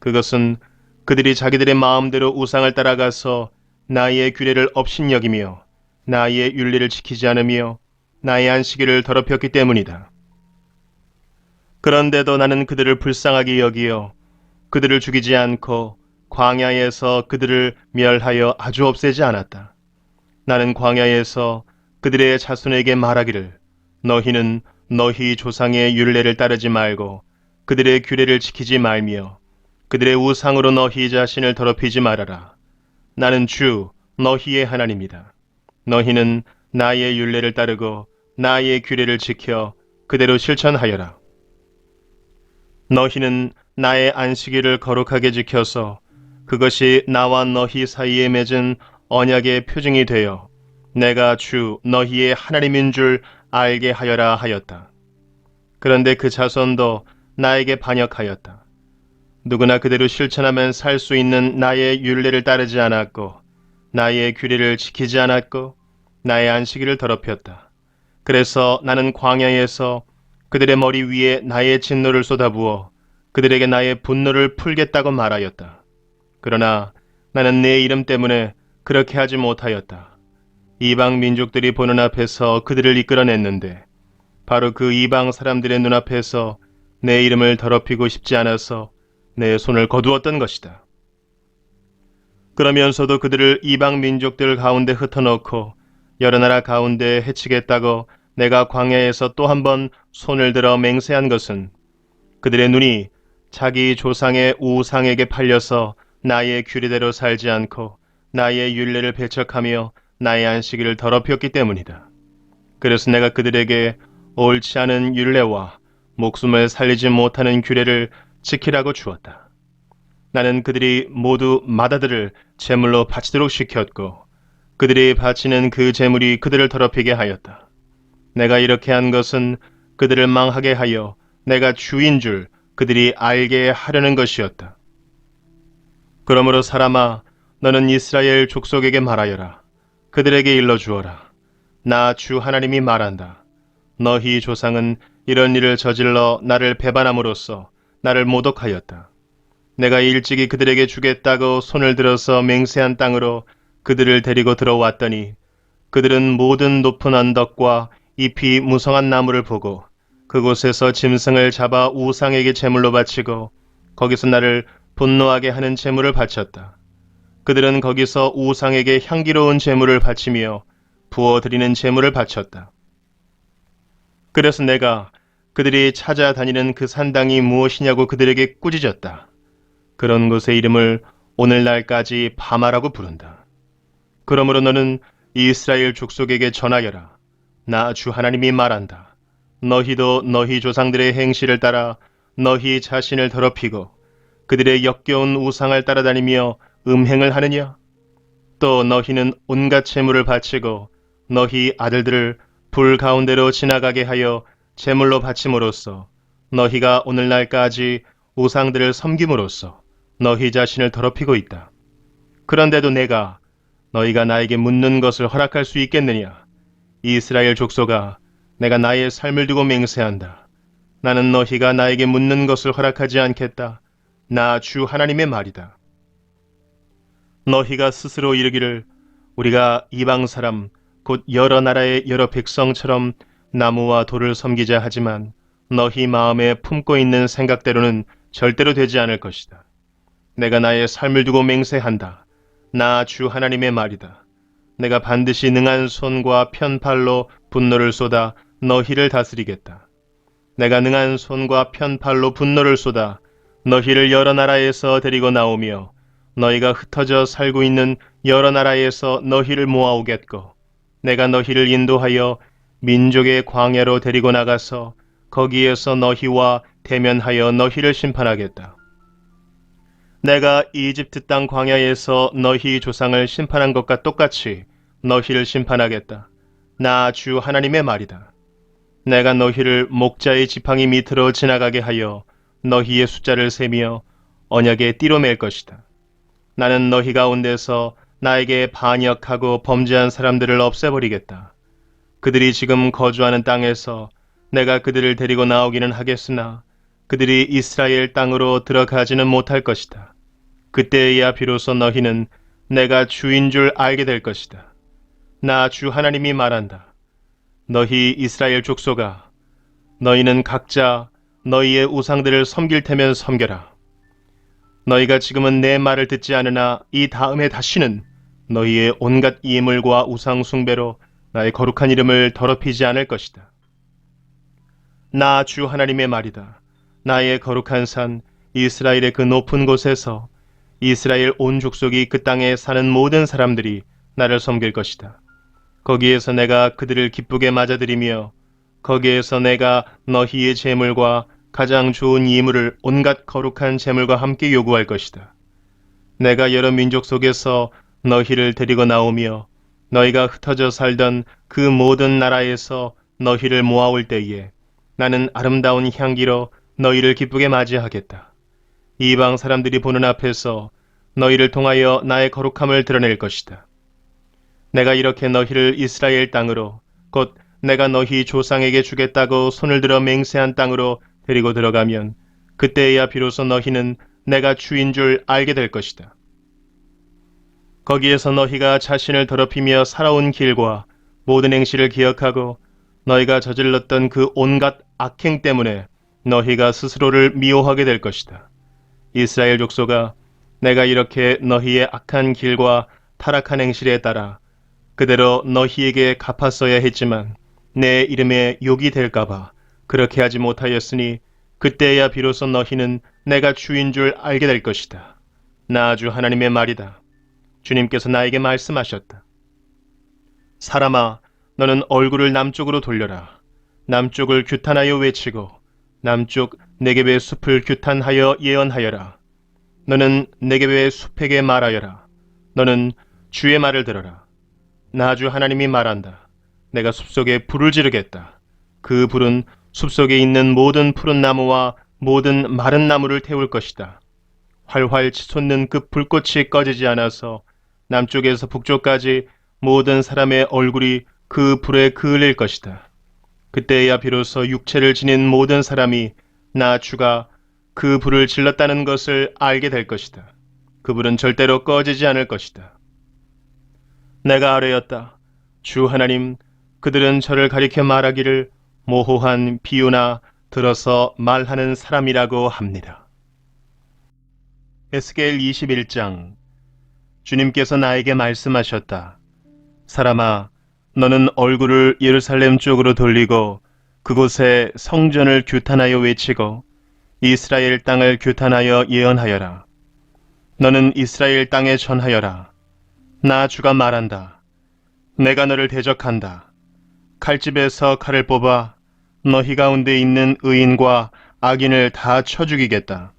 그것은 그들이 자기들의 마음대로 우상을 따라가서 나의 규례를 업신여기며 나의 율례를 지키지 않으며 나의 안식일을 더럽혔기 때문이다. 그런데도 나는 그들을 불쌍하게 여기어 그들을 죽이지 않고 광야에서 그들을 멸하여 아주 없애지 않았다. 나는 광야에서 그들의 자손에게 말하기를 너희는 너희 조상의 율례를 따르지 말고 그들의 규례를 지키지 말며 그들의 우상으로 너희 자신을 더럽히지 말아라. 나는 주 너희의 하나님이다. 너희는 나의 율례를 따르고 나의 규례를 지켜 그대로 실천하여라. 너희는 나의 안식일을 거룩하게 지켜서 그것이 나와 너희 사이에 맺은 언약의 표징이 되어 내가 주 너희의 하나님인 줄 알게 하여라 하였다. 그런데 그 자손도 나에게 반역하였다. 누구나 그대로 실천하면 살 수 있는 나의 율례를 따르지 않았고 나의 규례를 지키지 않았고 나의 안식일을 더럽혔다. 그래서 나는 광야에서 그들의 머리 위에 나의 진노를 쏟아부어 그들에게 나의 분노를 풀겠다고 말하였다. 그러나 나는 내 이름 때문에 그렇게 하지 못하였다. 이방 민족들이 보는 앞에서 그들을 이끌어냈는데 바로 그 이방 사람들의 눈앞에서 내 이름을 더럽히고 싶지 않아서 내 손을 거두었던 것이다. 그러면서도 그들을 이방 민족들 가운데 흩어놓고 여러 나라 가운데 해치겠다고 내가 광야에서 또 한 번 손을 들어 맹세한 것은 그들의 눈이 자기 조상의 우상에게 팔려서 나의 규례대로 살지 않고 나의 율례를 배척하며 나의 안식일을 더럽혔기 때문이다. 그래서 내가 그들에게 옳지 않은 율례와 목숨을 살리지 못하는 규례를 지키라고 주었다. 나는 그들이 모두 마다들을 제물로 바치도록 시켰고 그들이 바치는 그 제물이 그들을 더럽히게 하였다. 내가 이렇게 한 것은 그들을 망하게 하여 내가 주인 줄 그들이 알게 하려는 것이었다. 그러므로 사람아, 너는 이스라엘 족속에게 말하여라. 그들에게 일러주어라. 나 주 하나님이 말한다. 너희 조상은 이런 일을 저질러 나를 배반함으로써 나를 모독하였다. 내가 일찍이 그들에게 주겠다고 손을 들어서 맹세한 땅으로 그들을 데리고 들어왔더니 그들은 모든 높은 언덕과 잎이 무성한 나무를 보고 그곳에서 짐승을 잡아 우상에게 제물로 바치고 거기서 나를 분노하게 하는 제물을 바쳤다. 그들은 거기서 우상에게 향기로운 제물을 바치며 부어드리는 제물을 바쳤다. 그래서 내가 그들이 찾아다니는 그 산당이 무엇이냐고 그들에게 꾸짖었다. 그런 곳의 이름을 오늘날까지 바마라고 부른다. 그러므로 너는 이스라엘 족속에게 전하여라. 나 주 하나님이 말한다. 너희도 너희 조상들의 행실을 따라 너희 자신을 더럽히고 그들의 역겨운 우상을 따라다니며 음행을 하느냐? 또 너희는 온갖 제물을 바치고 너희 아들들을 불 가운데로 지나가게 하여 제물로 바침으로써 너희가 오늘날까지 우상들을 섬김으로써 너희 자신을 더럽히고 있다. 그런데도 내가 너희가 나에게 묻는 것을 허락할 수 있겠느냐? 이스라엘 족속아, 내가 나의 삶을 두고 맹세한다. 나는 너희가 나에게 묻는 것을 허락하지 않겠다. 나 주 하나님의 말이다. 너희가 스스로 이르기를 우리가 이방 사람 곧 여러 나라의 여러 백성처럼 나무와 돌을 섬기자 하지만 너희 마음에 품고 있는 생각대로는 절대로 되지 않을 것이다. 내가 나의 삶을 두고 맹세한다. 나 주 하나님의 말이다. 내가 반드시 능한 손과 편팔로 분노를 쏟아 너희를 다스리겠다. 내가 능한 손과 편팔로 분노를 쏟아 너희를 여러 나라에서 데리고 나오며 너희가 흩어져 살고 있는 여러 나라에서 너희를 모아오겠고 내가 너희를 인도하여 민족의 광야로 데리고 나가서 거기에서 너희와 대면하여 너희를 심판하겠다. 내가 이집트 땅 광야에서 너희 조상을 심판한 것과 똑같이 너희를 심판하겠다. 나 주 하나님의 말이다. 내가 너희를 목자의 지팡이 밑으로 지나가게 하여 너희의 숫자를 세며 언약의 띠로 맬 것이다. 나는 너희 가운데서 나에게 반역하고 범죄한 사람들을 없애버리겠다. 그들이 지금 거주하는 땅에서 내가 그들을 데리고 나오기는 하겠으나 그들이 이스라엘 땅으로 들어가지는 못할 것이다. 그때에야 비로소 너희는 내가 주인 줄 알게 될 것이다. 나 주 하나님이 말한다. 너희 이스라엘 족속아, 너희는 각자 너희의 우상들을 섬길 테면 섬겨라. 너희가 지금은 내 말을 듣지 않으나 이 다음에 다시는 너희의 온갖 예물과 우상 숭배로 나의 거룩한 이름을 더럽히지 않을 것이다. 나 주 하나님의 말이다. 나의 거룩한 산 이스라엘의 그 높은 곳에서 이스라엘 온 족속이 그 땅에 사는 모든 사람들이 나를 섬길 것이다. 거기에서 내가 그들을 기쁘게 맞아들이며 거기에서 내가 너희의 제물과 가장 좋은 예물을 온갖 거룩한 제물과 함께 요구할 것이다. 내가 여러 민족 속에서 너희를 데리고 나오며 너희가 흩어져 살던 그 모든 나라에서 너희를 모아올 때에 나는 아름다운 향기로 너희를 기쁘게 맞이하겠다. 이방 사람들이 보는 앞에서 너희를 통하여 나의 거룩함을 드러낼 것이다. 내가 이렇게 너희를 이스라엘 땅으로 곧 내가 너희 조상에게 주겠다고 손을 들어 맹세한 땅으로 데리고 들어가면 그때에야 비로소 너희는 내가 주인 줄 알게 될 것이다. 거기에서 너희가 자신을 더럽히며 살아온 길과 모든 행실을 기억하고 너희가 저질렀던 그 온갖 악행 때문에 너희가 스스로를 미워하게 될 것이다. 이스라엘 족속아, 내가 이렇게 너희의 악한 길과 타락한 행실에 따라 그대로 너희에게 갚았어야 했지만 내 이름에 욕이 될까봐 그렇게 하지 못하였으니 그때야 비로소 너희는 내가 주인 줄 알게 될 것이다. 나 주 하나님의 말이다. 주님께서 나에게 말씀하셨다. 사람아, 너는 얼굴을 남쪽으로 돌려라. 남쪽을 규탄하여 외치고 남쪽 네겝의 숲을 규탄하여 예언하여라. 너는 네겝의 숲에게 말하여라. 너는 주의 말을 들어라. 나 주 하나님이 말한다. 내가 숲속에 불을 지르겠다. 그 불은 숲속에 있는 모든 푸른 나무와 모든 마른 나무를 태울 것이다. 활활 치솟는 그 불꽃이 꺼지지 않아서 남쪽에서 북쪽까지 모든 사람의 얼굴이 그 불에 그을릴 것이다. 그때야 비로소 육체를 지닌 모든 사람이 나 주가 그 불을 질렀다는 것을 알게 될 것이다. 그 불은 절대로 꺼지지 않을 것이다. 내가 아뢰었다. 주 하나님, 그들은 저를 가리켜 말하기를 모호한 비유나 들어서 말하는 사람이라고 합니다. 에스겔 21장. 주님께서 나에게 말씀하셨다. 사람아, 너는 얼굴을 예루살렘 쪽으로 돌리고 그곳에 성전을 규탄하여 외치고 이스라엘 땅을 규탄하여 예언하여라. 너는 이스라엘 땅에 전하여라. 나 주가 말한다. 내가 너를 대적한다. 칼집에서 칼을 뽑아 너희 가운데 있는 의인과 악인을 다 쳐 죽이겠다.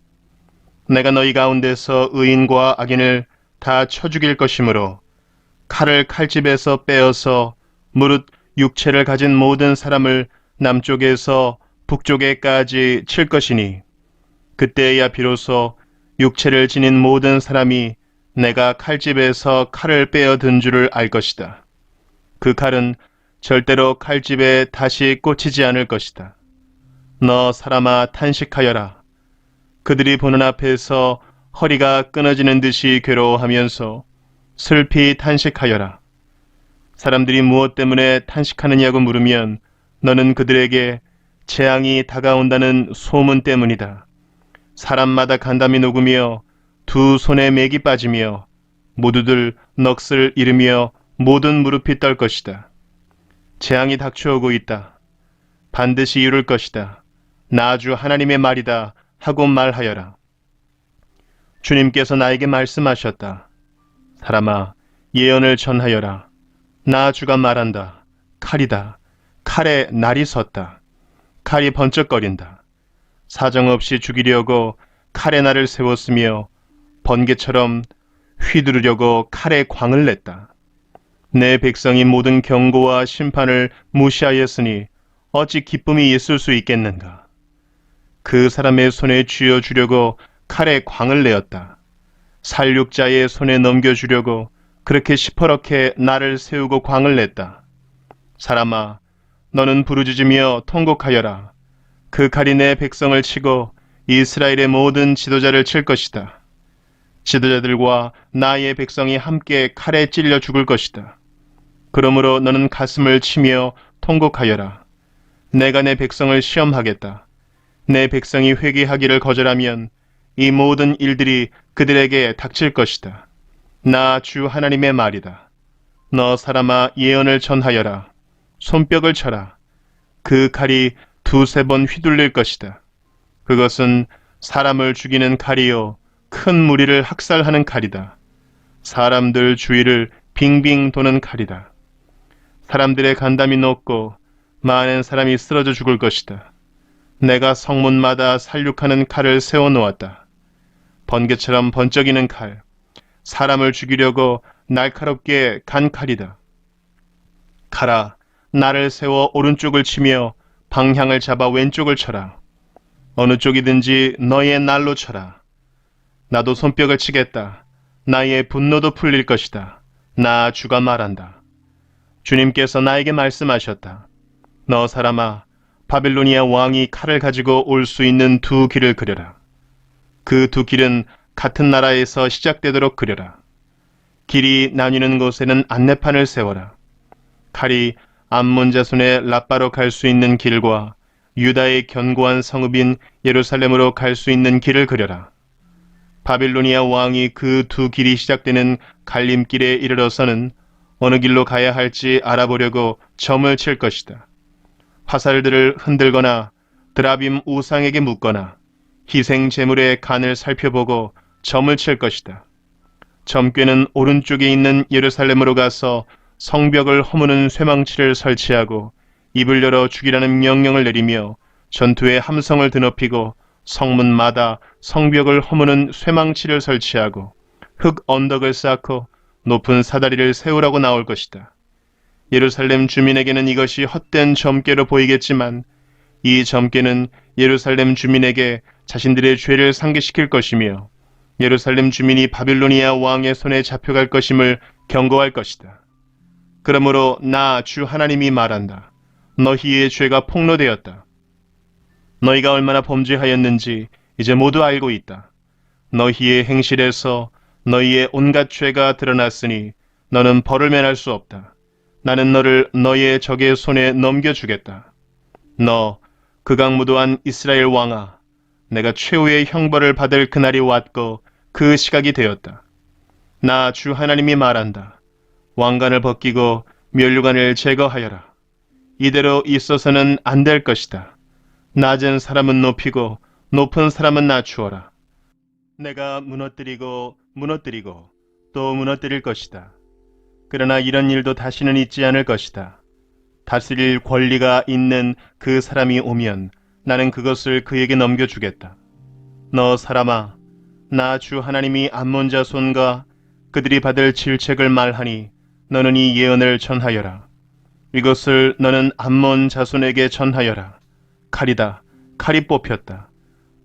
내가 너희 가운데서 의인과 악인을 다 쳐 죽일 것이므로 칼을 칼집에서 빼어서 무릇 육체를 가진 모든 사람을 남쪽에서 북쪽에까지 칠 것이니 그때야 비로소 육체를 지닌 모든 사람이 내가 칼집에서 칼을 빼어 든 줄을 알 것이다. 그 칼은 절대로 칼집에 다시 꽂히지 않을 것이다. 너 사람아, 탄식하여라. 그들이 보는 앞에서 허리가 끊어지는 듯이 괴로워하면서 슬피 탄식하여라. 사람들이 무엇 때문에 탄식하느냐고 물으면 너는 그들에게 재앙이 다가온다는 소문 때문이다. 사람마다 간담이 녹으며 두 손에 맥이 빠지며 모두들 넋을 잃으며 모든 무릎이 떨 것이다. 재앙이 닥쳐오고 있다. 반드시 이룰 것이다. 나 주 하나님의 말이다 하고 말하여라. 주님께서 나에게 말씀하셨다. 사람아, 예언을 전하여라. 나 주가 말한다. 칼이다. 칼에 날이 섰다. 칼이 번쩍거린다. 사정없이 죽이려고 칼에 날을 세웠으며 번개처럼 휘두르려고 칼에 광을 냈다. 내 백성이 모든 경고와 심판을 무시하였으니 어찌 기쁨이 있을 수 있겠는가. 그 사람의 손에 쥐어주려고 칼에 광을 내었다. 살육자의 손에 넘겨주려고 그렇게 시퍼렇게 날을 세우고 광을 냈다. 사람아, 너는 부르짖으며 통곡하여라. 그 칼이 내 백성을 치고 이스라엘의 모든 지도자를 칠 것이다. 지도자들과 나의 백성이 함께 칼에 찔려 죽을 것이다. 그러므로 너는 가슴을 치며 통곡하여라. 내가 내 백성을 시험하겠다. 내 백성이 회개하기를 거절하면 이 모든 일들이 그들에게 닥칠 것이다. 나 주 하나님의 말이다. 너 사람아 예언을 전하여라. 손뼉을 쳐라. 그 칼이 두세 번 휘둘릴 것이다. 그것은 사람을 죽이는 칼이요 큰 무리를 학살하는 칼이다. 사람들 주위를 빙빙 도는 칼이다. 사람들의 간담이 높고 많은 사람이 쓰러져 죽을 것이다. 내가 성문마다 살육하는 칼을 세워놓았다. 번개처럼 번쩍이는 칼, 사람을 죽이려고 날카롭게 간 칼이다. 가라, 나를 세워 오른쪽을 치며 방향을 잡아 왼쪽을 쳐라. 어느 쪽이든지 너의 날로 쳐라. 나도 손뼉을 치겠다. 나의 분노도 풀릴 것이다. 나 주가 말한다. 주님께서 나에게 말씀하셨다. 너 사람아, 바빌로니아 왕이 칼을 가지고 올 수 있는 두 길을 그려라. 그 두 길은 같은 나라에서 시작되도록 그려라. 길이 나뉘는 곳에는 안내판을 세워라. 칼이 암몬 자손의 라빠로 갈 수 있는 길과 유다의 견고한 성읍인 예루살렘으로 갈 수 있는 길을 그려라. 바빌로니아 왕이 그 두 길이 시작되는 갈림길에 이르러서는 어느 길로 가야 할지 알아보려고 점을 칠 것이다. 화살들을 흔들거나 드라빔 우상에게 묻거나 희생 제물의 간을 살펴보고 점을 칠 것이다. 점괘는 오른쪽에 있는 예루살렘으로 가서 성벽을 허무는 쇠망치를 설치하고 입을 열어 죽이라는 명령을 내리며 전투의 함성을 드높이고 성문마다 성벽을 허무는 쇠망치를 설치하고 흙 언덕을 쌓고 높은 사다리를 세우라고 나올 것이다. 예루살렘 주민에게는 이것이 헛된 점괘로 보이겠지만 이 점괘는 예루살렘 주민에게 자신들의 죄를 상기시킬 것이며 예루살렘 주민이 바빌로니아 왕의 손에 잡혀갈 것임을 경고할 것이다. 그러므로 나 주 하나님이 말한다. 너희의 죄가 폭로되었다. 너희가 얼마나 범죄하였는지 이제 모두 알고 있다. 너희의 행실에서 너희의 온갖 죄가 드러났으니 너는 벌을 면할 수 없다. 나는 너를 너희의 적의 손에 넘겨주겠다. 너 극악무도한 이스라엘 왕아, 내가 최후의 형벌을 받을 그날이 왔고 그 시각이 되었다. 나 주 하나님이 말한다. 왕관을 벗기고 면류관을 제거하여라. 이대로 있어서는 안 될 것이다. 낮은 사람은 높이고 높은 사람은 낮추어라. 내가 무너뜨리고 또 무너뜨릴 것이다. 그러나 이런 일도 다시는 있지 않을 것이다. 다스릴 권리가 있는 그 사람이 오면 나는 그것을 그에게 넘겨주겠다. 너 사람아, 나 주 하나님이 암몬 자손과 그들이 받을 질책을 말하니 너는 이 예언을 전하여라. 이것을 너는 암몬 자손에게 전하여라. 칼이다. 칼이 뽑혔다.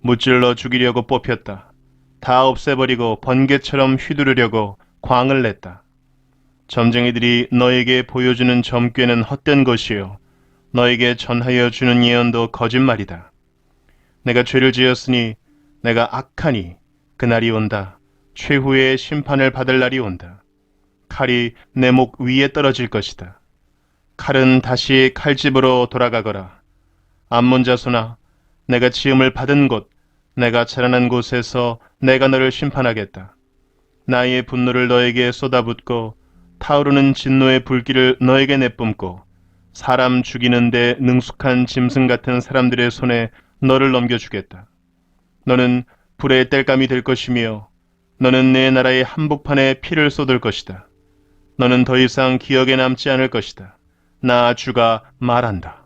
무찔러 죽이려고 뽑혔다. 다 없애버리고 번개처럼 휘두르려고 광을 냈다. 점쟁이들이 너에게 보여주는 점괘는 헛된 것이요 너에게 전하여 주는 예언도 거짓말이다. 내가 죄를 지었으니 내가 악하니 그날이 온다. 최후의 심판을 받을 날이 온다. 칼이 내 목 위에 떨어질 것이다. 칼은 다시 칼집으로 돌아가거라. 암몬 자손아, 내가 지음을 받은 곳, 내가 자라난 곳에서 내가 너를 심판하겠다. 나의 분노를 너에게 쏟아붓고 타오르는 진노의 불길을 너에게 내뿜고 사람 죽이는데 능숙한 짐승 같은 사람들의 손에 너를 넘겨주겠다. 너는 불의 땔감이 될 것이며 너는 내 나라의 한복판에 피를 쏟을 것이다. 너는 더 이상 기억에 남지 않을 것이다. 나 주가 말한다.